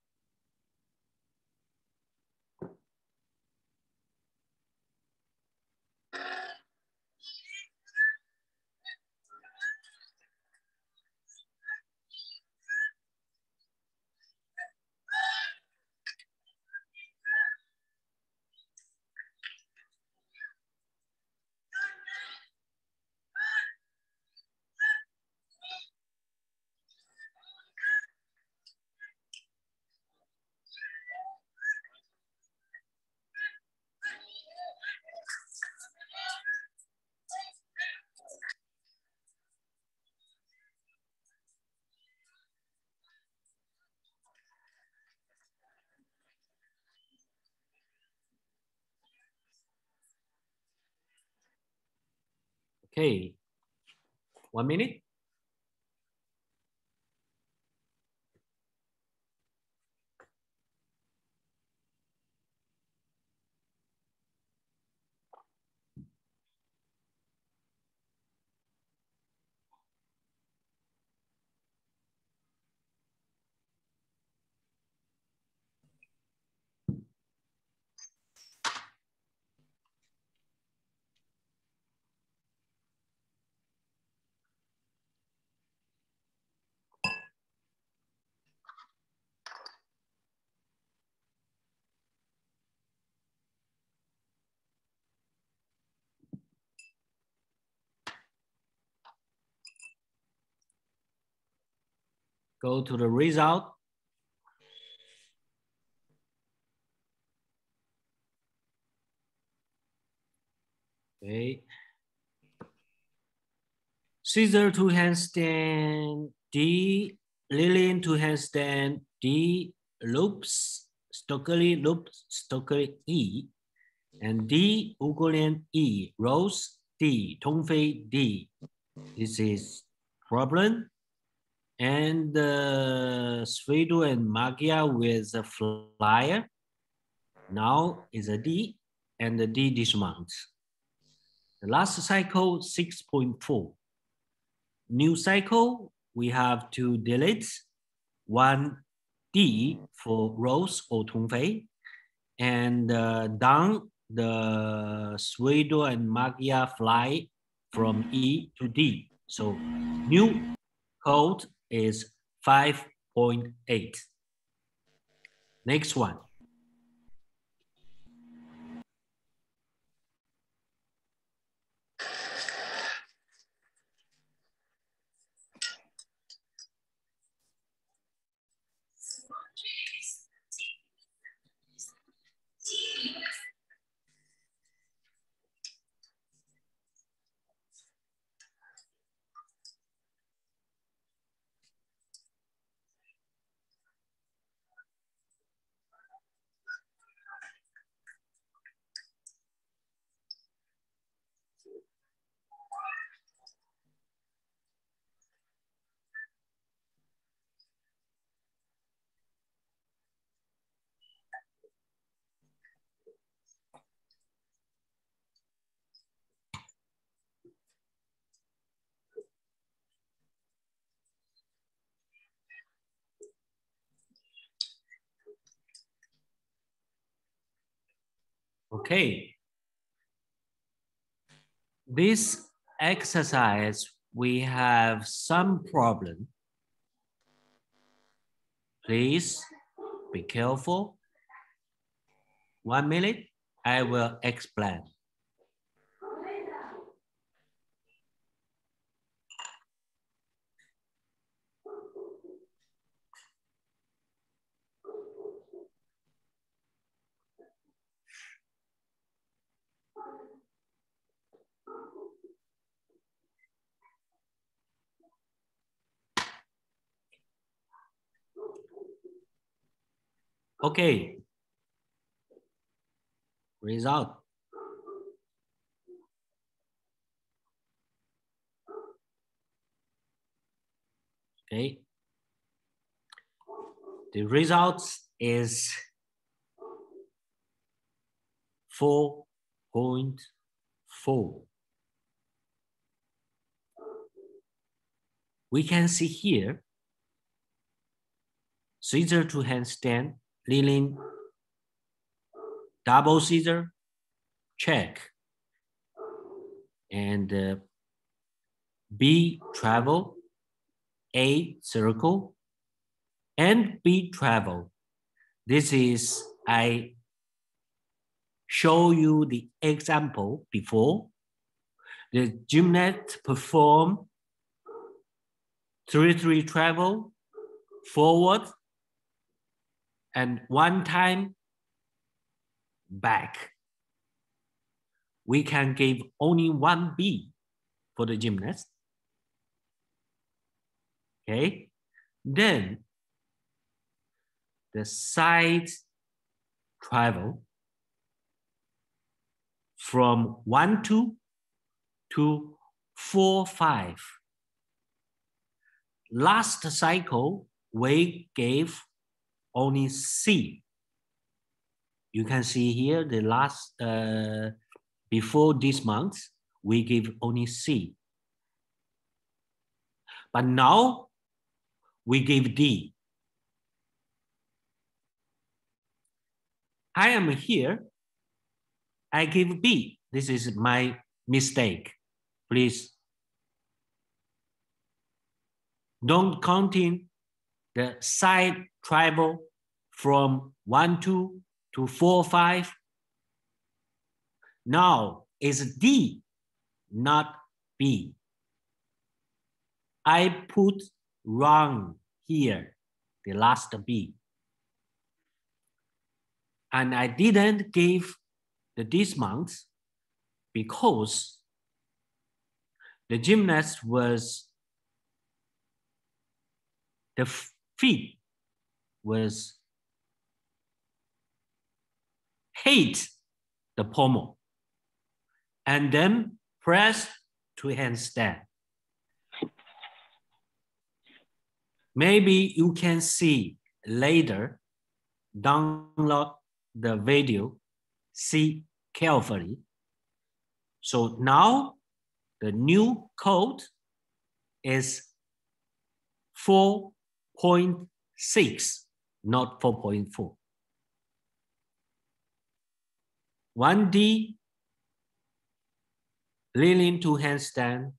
Okay, 1 minute. Go to the result. Okay. Caesar to handstand D, Lillian to handstand D, loops, Stokely loops, Stokely E, and D, Ugolian E, Rose D, Tongfei D. This is problem. And Swedo and Magia with a flyer. Now is a D and the D dismount. The last cycle, 6.4. New cycle, we have to delete 1D for Rose or Tongfei, and down the Swedo and Magia fly from E to D. So new code is 5.8. Next one. Okay. This exercise, we have some problem. Please be careful. 1 minute, I will explain. Okay. Result. Okay. The result is 4.4. We can see here, scissor to handstand, Lilin, double scissor, check. And B travel, A circle, and B travel. This is, I show you the example before. The gymnast perform 3-3 travel, forward, and 1 time back. We can give only 1 B for the gymnast. Okay, then the side travel from 1-2 to 4, 5. Last cycle, we gave only C. You can see here the last, before this month, we give only C. But now we give D. I am here, I give B. This is my mistake. Please don't counting the side travel from 1, 2 to 4, 5. Now it's D, not B. I put wrong here, the last B. And I didn't give the dismount because the gymnast was, the feet was hit the pommel and then press to handstand. Maybe you can see later, download the video, see carefully. So now the new code is 4.6, not 4.4. 1D, leaning to handstand.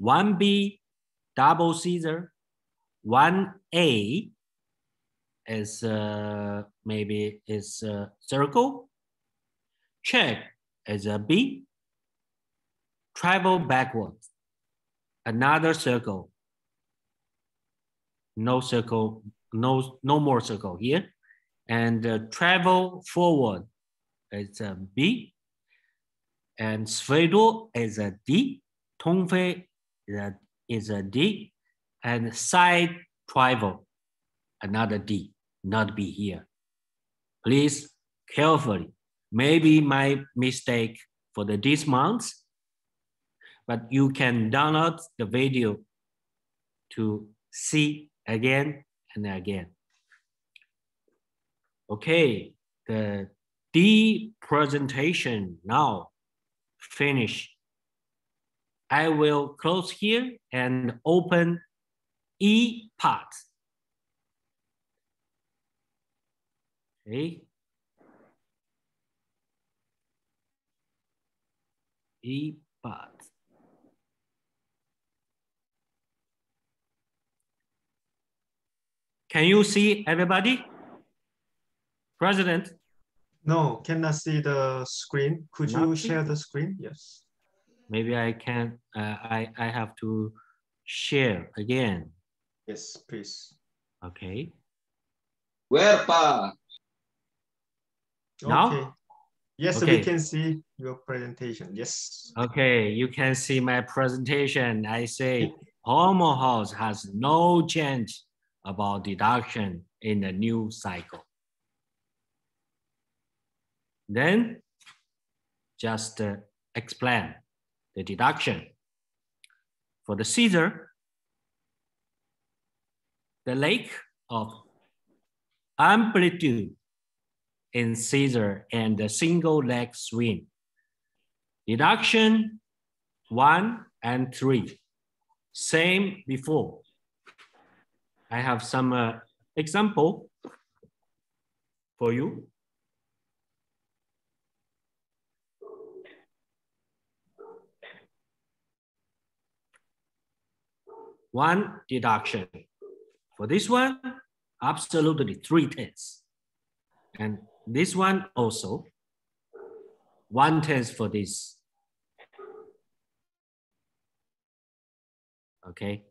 1B, double Caesar. 1A is maybe is a circle. Check is a B. Travel backwards. Another circle. No circle, no more circle here. And travel forward is a B. And Sphero is a D. Tongfei is a D. And side travel, another D, not B here. Please carefully. Maybe my mistake for the dismounts, but you can download the video to see again and again. Okay, the D presentation now finished. I will close here and open E part. Okay. E part. Can you see everybody? President? No, cannot see the screen. Could you Nothing? share the screen? Yes. Maybe I can, I have to share again. Yes, please. Okay. Where pa? Now? Okay. Yes, Okay. we can see your presentation. Yes. Okay, you can see my presentation. I say Pommel Horse has no change about deduction in the new cycle. Then just explain the deduction. For the Caesar, the lake of amplitude in Caesar and the single leg swing. Deduction 1 and 3, same before. I have some example for you. One deduction. For this one, absolutely 3 tenths. And this one also 1 tenth for this. Okay.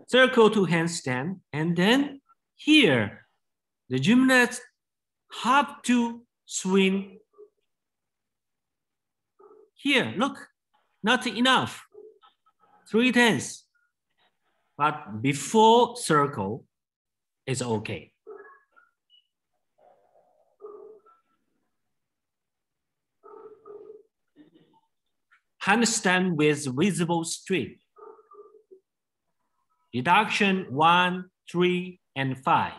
Circle to handstand, and then here, the gymnast have to swing. Here, look, not enough. 3 tenths. But before circle is okay. handstand with visible strip. Deduction 1, 3, and 5.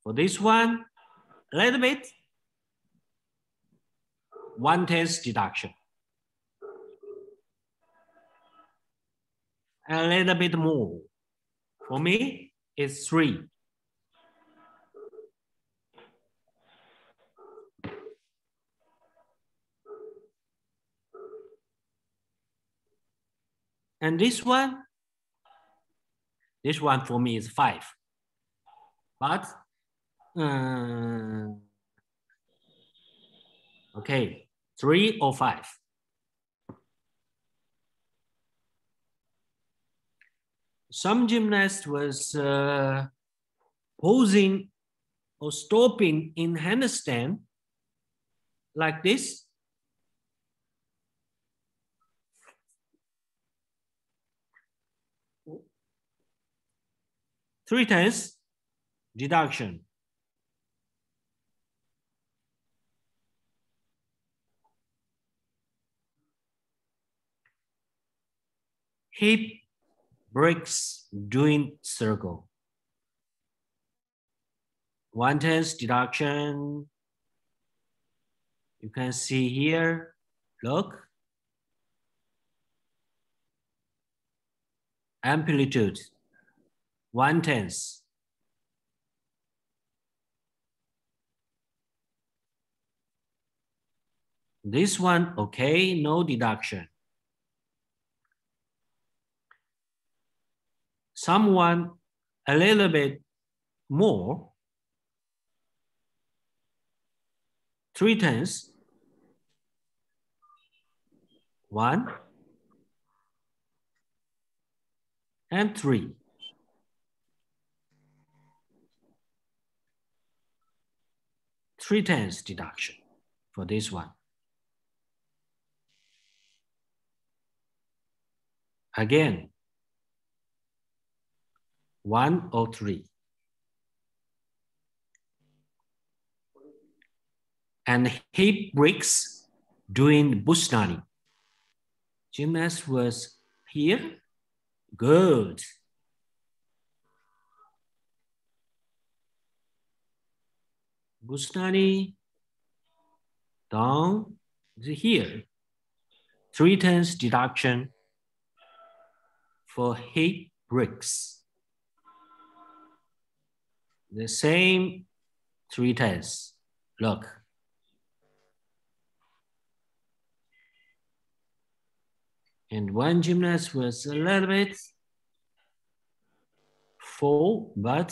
For this one, a little bit, 1/10 deduction. A little bit more. For me, it's 3. And this one for me is 5. But, okay, 3 or 5. Some gymnast was posing or stopping in handstand like this. Three-tenths deduction. Hip breaks doing circle. 1/10 deduction. You can see here, look. Amplitude, 1/10. This one, okay, no deduction. Someone a little bit more, 3/10, 1 and 3. Three-tenths deduction for this one. Again, 1 or 3. And hip breaks doing Bushnani. Gymnast was here. Good. Bushnani down here. 3/10 deduction for hip breaks. The same 3/10. Look. And one gymnast was a little bit full, but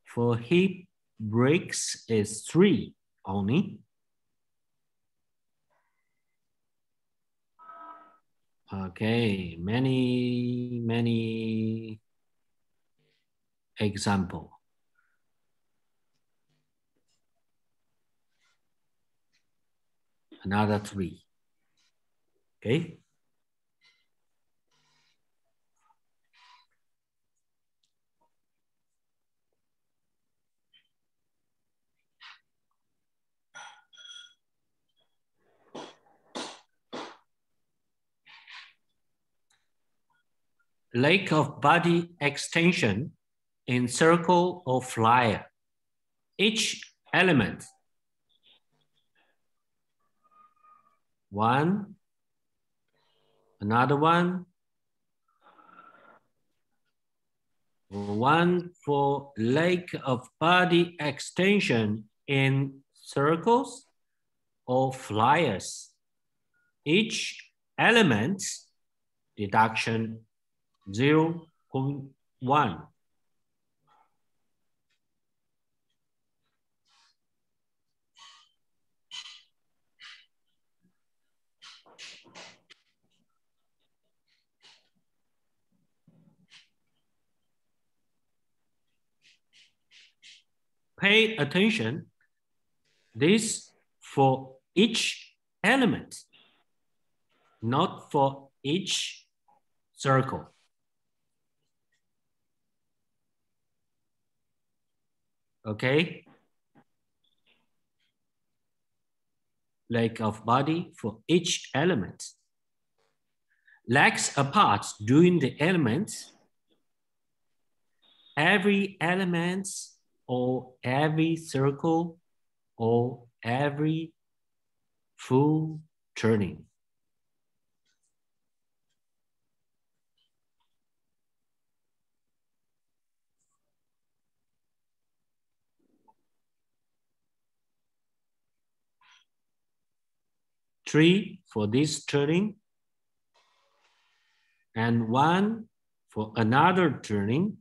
for hip breaks is 3 only. Okay, many example. Another 3. Okay. Leg of body extension in circle or flyer. Each element. 1, another 1. 1 for leg of body extension in circles or flyers. Each element deduction 0.1. Pay attention. This for each element, not for each circle. Okay. leg of body for each element. Legs apart doing the elements. Every element or every circle or every full turning. Three for this turning, and one for another turning,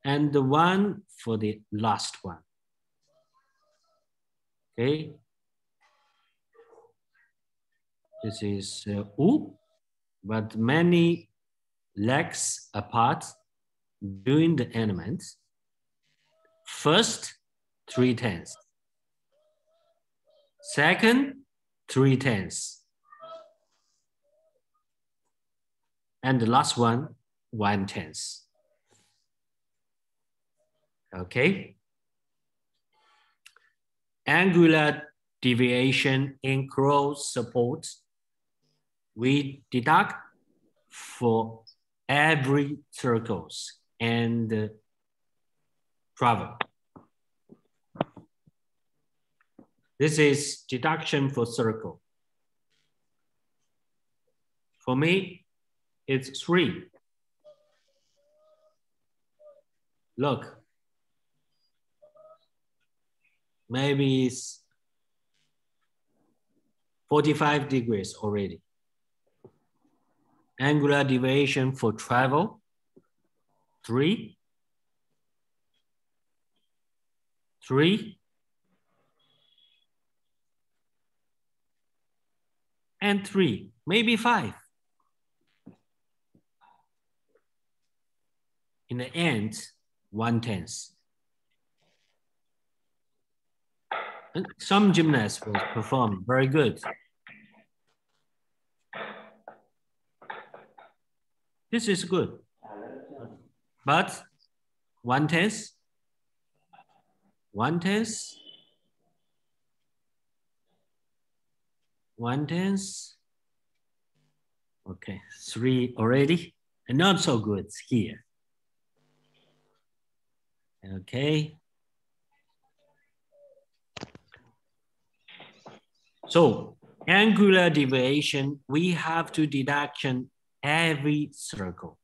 and the one for the last one. Okay. This is U, but many legs apart doing the elements. First, 3/10. Second, 3/10. And the last one, 1/10. Okay. Angular deviation in cross support, we deduct for every circles and travel. This is deduction for circle. For me, it's 3. Look, maybe it's 45 degrees already. Angular deviation for travel, 3, 3, and 3, maybe 5. In the end, 1/10. And some gymnasts will perform very good. This is good. But 1/10, 1/10, 1/10. Okay, 3 already, and not so good here. Okay. So angular deviation, we have to deduction every circle.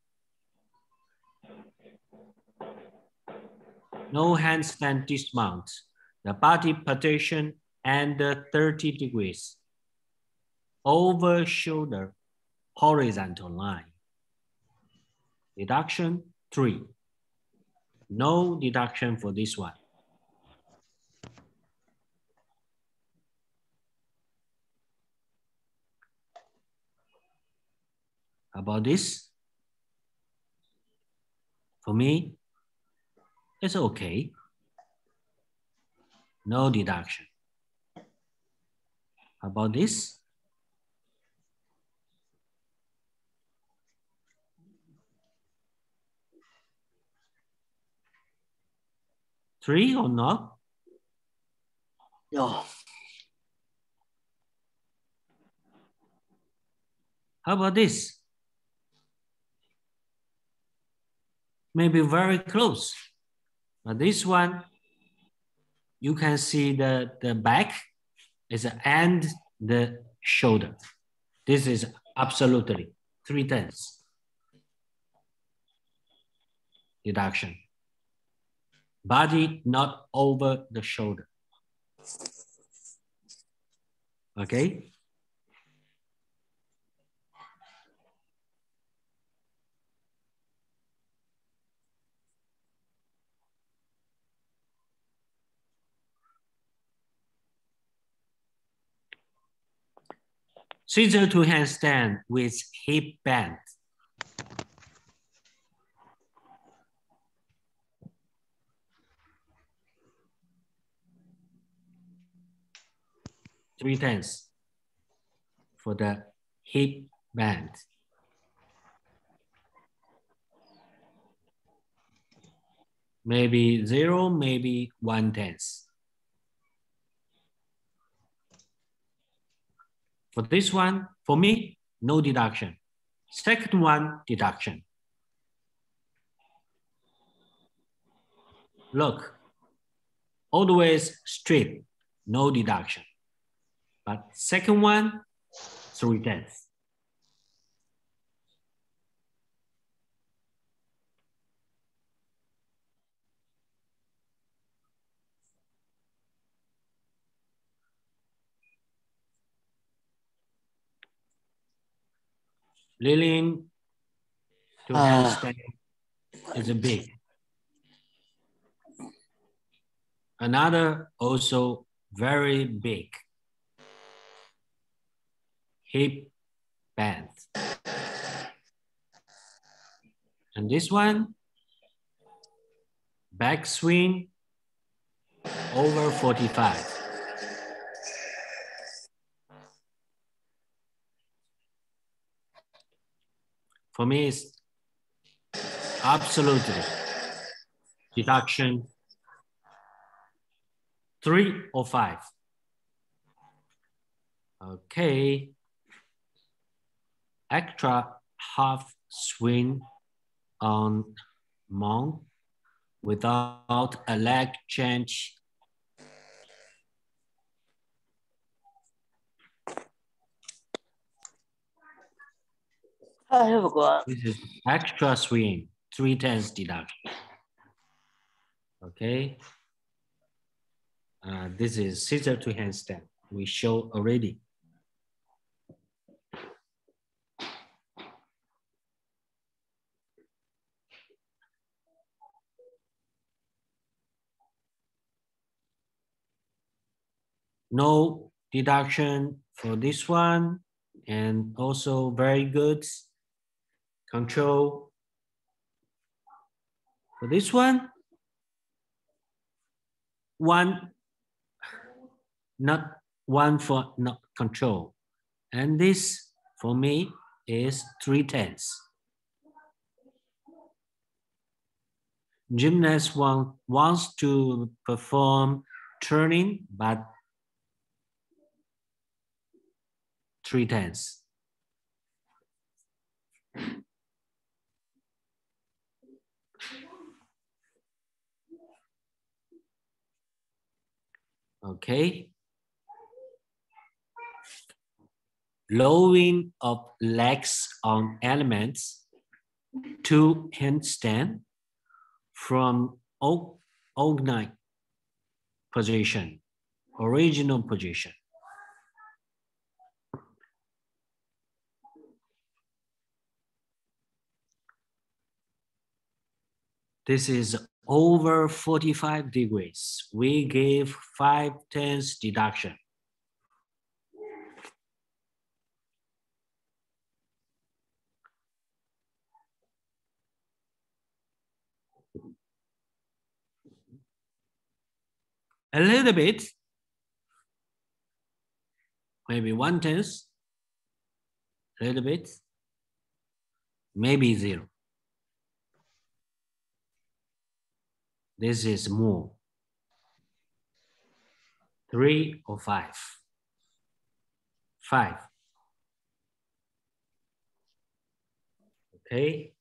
No handstand dismount. The body position and 30 degrees. Over shoulder, horizontal line. Deduction 3. No deduction for this one. How about this? For me, it's okay. No deduction. How about this? Three or not? No. How about this? Maybe very close. But this one, you can see the back is and the shoulder. This is absolutely 3/10 deduction. Body not over the shoulder. Okay. Scissor to handstand with hip bend. Three-tenths for the hip bend. Maybe 0, maybe 1/10. For this one, for me, no deduction. Second one, deduction. Look, always straight, no deduction. But second one, 3/10. Lillian to handstand is a big. Another also very big. Hip bend. And this one, back swing over 45. For me, it's absolutely deduction 3 or 5. Okay. Extra half swing on mount without a leg change. I have got. This is extra swing, 3/10 deduction. Okay. This is scissor to handstand. We show already. No deduction for this one, and also very good control for this one. Not one for not control, and this for me is 3/10. Gymnast wants to perform turning, but 3/10. Okay. Lowering of legs on elements to handstand from organic position, original position. This is over 45 degrees. We gave 5/10 deduction. A little bit, maybe 1/10, a little bit, maybe 0. This is more. 3 or 5. 5. Okay.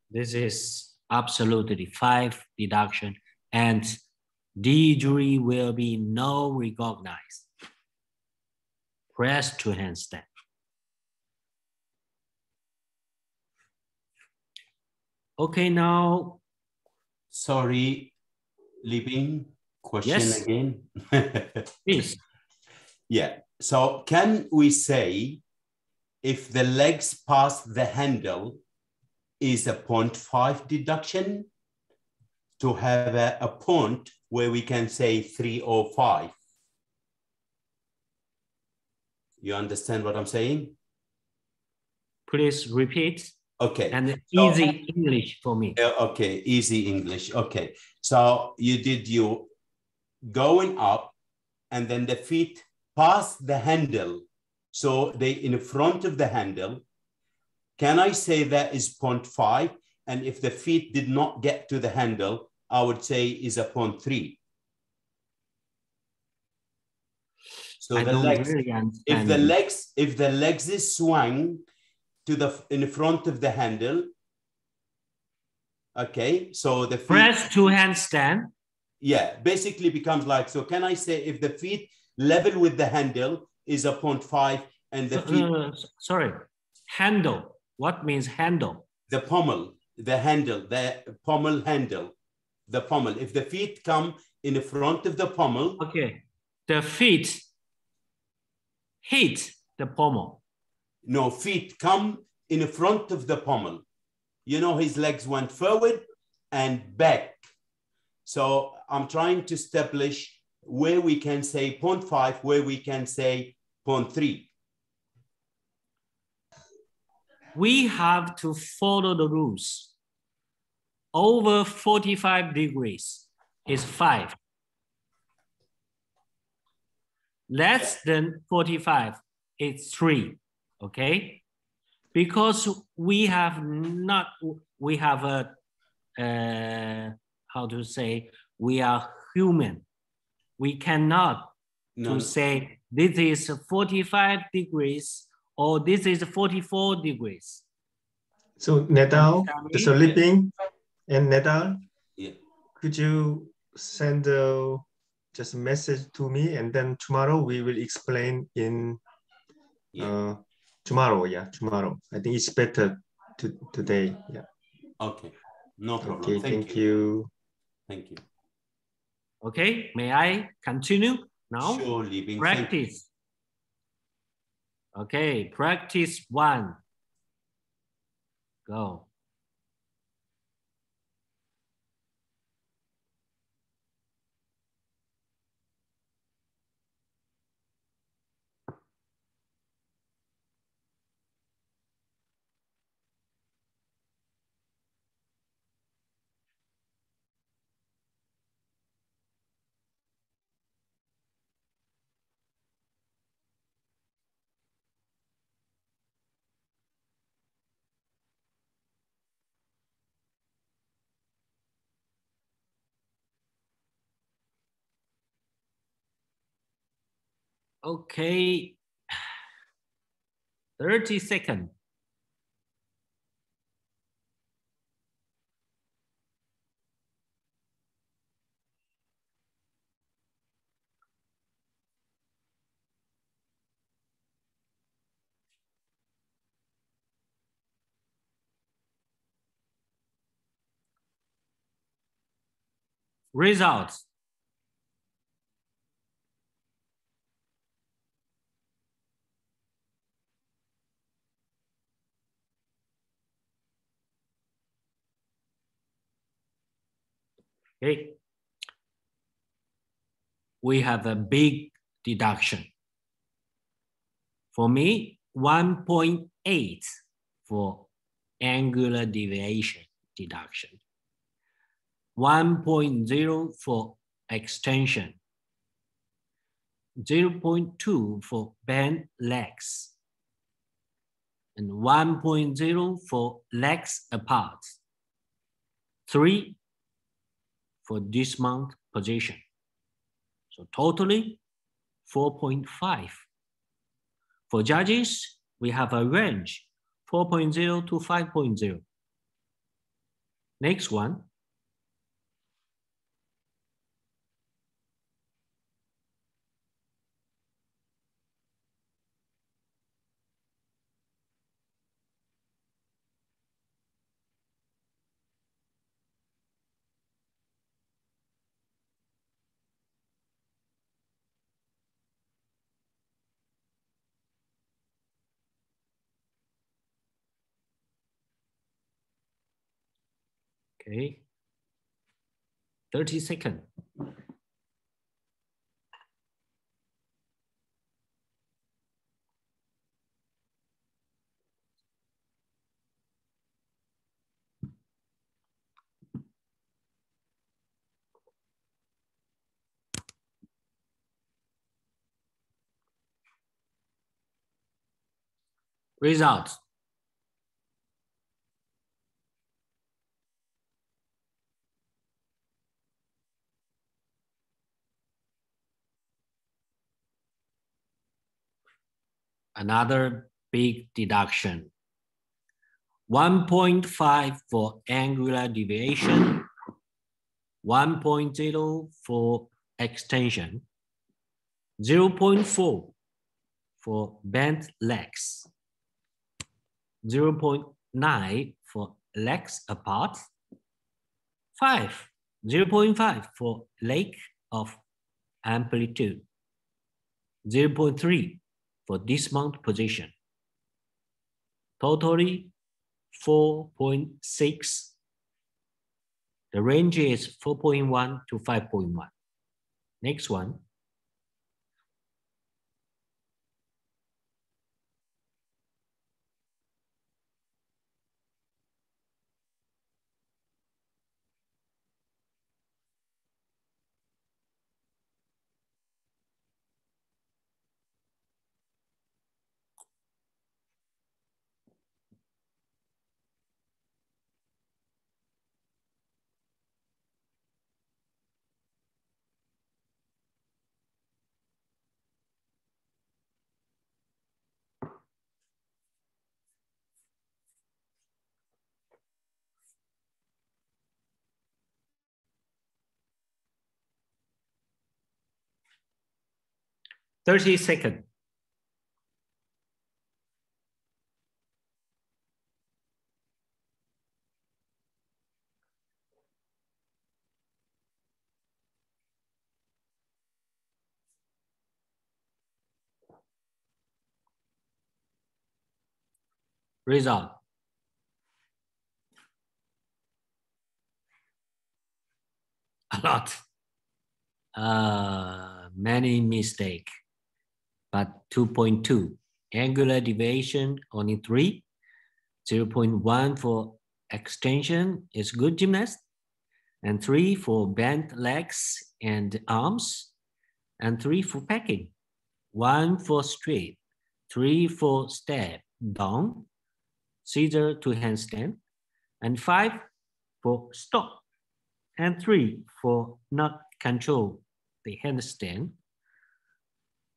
This is absolutely 5 deduction, and D jury will be no recognized. Press to handstand. Okay, now. Sorry, Libin, question Yes. again. Please. Yeah, so can we say if the legs pass the handle is a 0.5 deduction to have a point where we can say 3 or 5? You understand what I'm saying? Please repeat. Okay. And easy English for me. Okay, easy English. Okay, so you did your going up and then the feet pass the handle. So they in front of the handle. Can I say that is 0.5? And if the feet did not get to the handle, I would say is a 0.3. So I the don't legs, really understand. if the legs is swung to in front of the handle, okay, so the feet, Press to handstand. yeah, basically becomes like, so can I say if the feet level with the handle is a 0.5 and the feet, sorry, handle. What means handle? the pommel, the handle, the pommel handle, the pommel. If the feet come in the front of the pommel. Okay, the feet hit the pommel. No, feet come in the front of the pommel. You know, his legs went forward and back. So I'm trying to establish where we can say 0.5, where we can say 0.3. We have to follow the rules. Over 45 degrees is 5. Less than 45 is 3, okay? Because we have a, how to say, we are human. We cannot say this is 45 degrees or this is 44 degrees. So Nedal, just a Lipping and Nedal, yeah. Could you send just a message to me, and then tomorrow we will explain in tomorrow. Yeah, tomorrow. I think it's better today. Yeah. Okay, no problem. Okay, thank you. Thank you. Okay, may I continue now? Sure, Lipping. Practice. Okay, practice 1. Go. Okay, 30 seconds. Results. Okay. We have a big deduction. For me, 1.8 for angular deviation deduction. 1.0 for extension. 0.2 for bent legs. And 1.0 for legs apart. 3 for dismount position. So totally 4.5. For judges, we have a range 4.0 to 5.0. Next one. Okay, 30 seconds. Results. Another big deduction. 1.5 for angular deviation, 1.0 for extension, 0.4 for bent legs, 0.9 for legs apart, 0.5 for leg of amplitude, 0.3 for dismount position. Totally 4.6. The range is 4.1 to 5.1. Next one. "30 seconds. Result. A lot. Many mistake, but 2.2. Angular deviation only 3. 0.1 for extension is good gymnast, and 3 for bent legs and arms, and 3 for packing. 1 for straight, 3 for step down, scissor to handstand, and 5 for stop, and 3 for not control the handstand.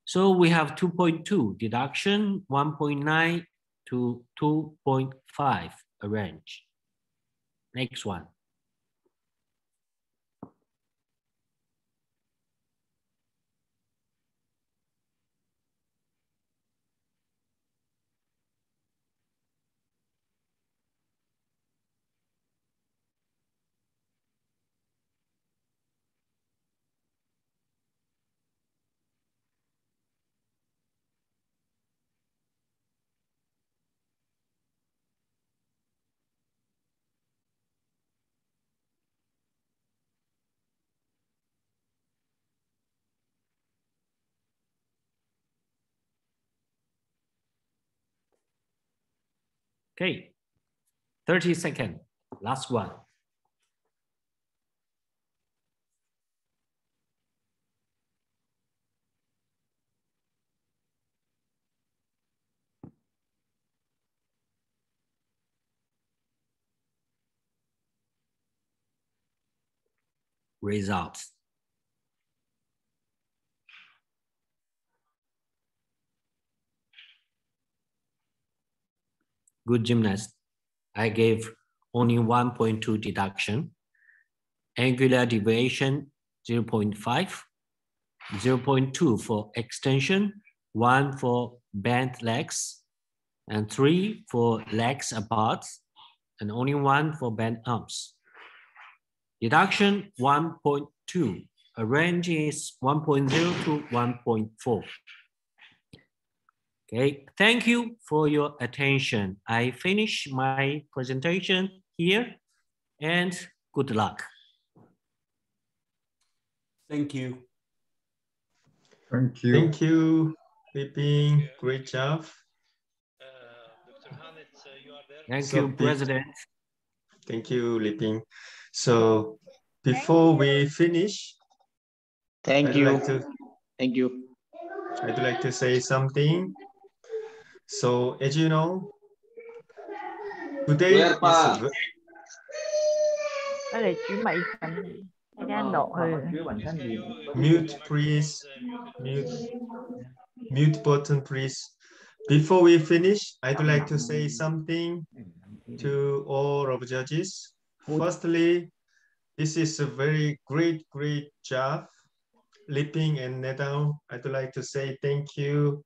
So we have 2.2 deduction, 1.9 to 2.5 a range. Next one. Okay, 30 seconds, last one. Results. Good gymnast. I gave only 1.2 deduction. Angular deviation 0.5, 0.2 for extension, 1 for bent legs, and 3 for legs apart, and only 1 for bent arms. Deduction 1.2. A range is 1.0 to 1.4. Okay, thank you for your attention. I finish my presentation here, and good luck. Thank you. Thank you. Thank you, Liping. Great job. Dr. Hanit, you are there? Thank you, President. Thank you, Liping. So before we finish, Thank you. Thank you. I'd like to say something. So as you know, today is Đó là chuyến bay xanh cái Ấn Độ mute please, mute button please. before we finish, I'd like to say something to all of judges. Firstly, this is a very great job, Lipping and Nedao. I'd like to say thank you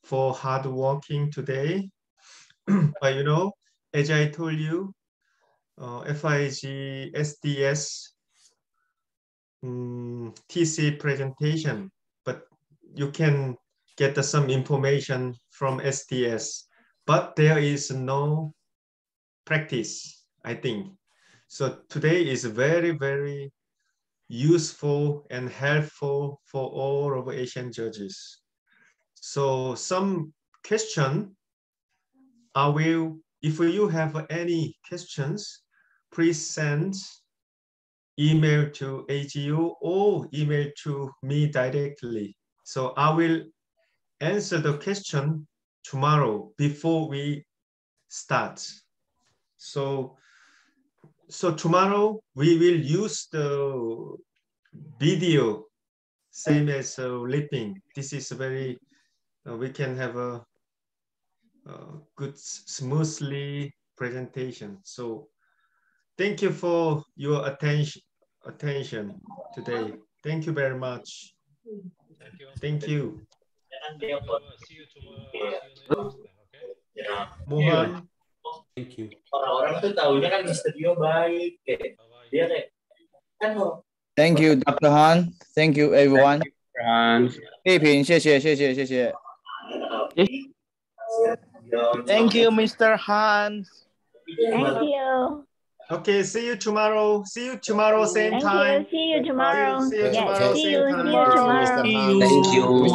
for hard working today. But you know, as I told you, FIG SDS TC presentation, but you can get some information from SDS, but there is no practice, I think. So today is very useful and helpful for all of Asian judges. So some question, if you have any questions, please send email to AGU or email to me directly. So I will answer the question tomorrow before we start. So tomorrow we will use the video, same as Lipping. This is very, we can have a good, smoothly presentation. So thank you for your attention today. Thank you very much. Thank you. See you tomorrow. See you next time, okay? Mohan. Thank you. Orang-orang tuh taunya kan Mr. Dio baik. Dia kayak kan. Thank you, Dr. Han. Thank you, everyone. Pipin, 谢谢。Thank you, Mr. Han. Thank you. Okay, see you tomorrow. See you tomorrow, same time. See you tomorrow. See you tomorrow, See same you time. tomorrow. Thank you.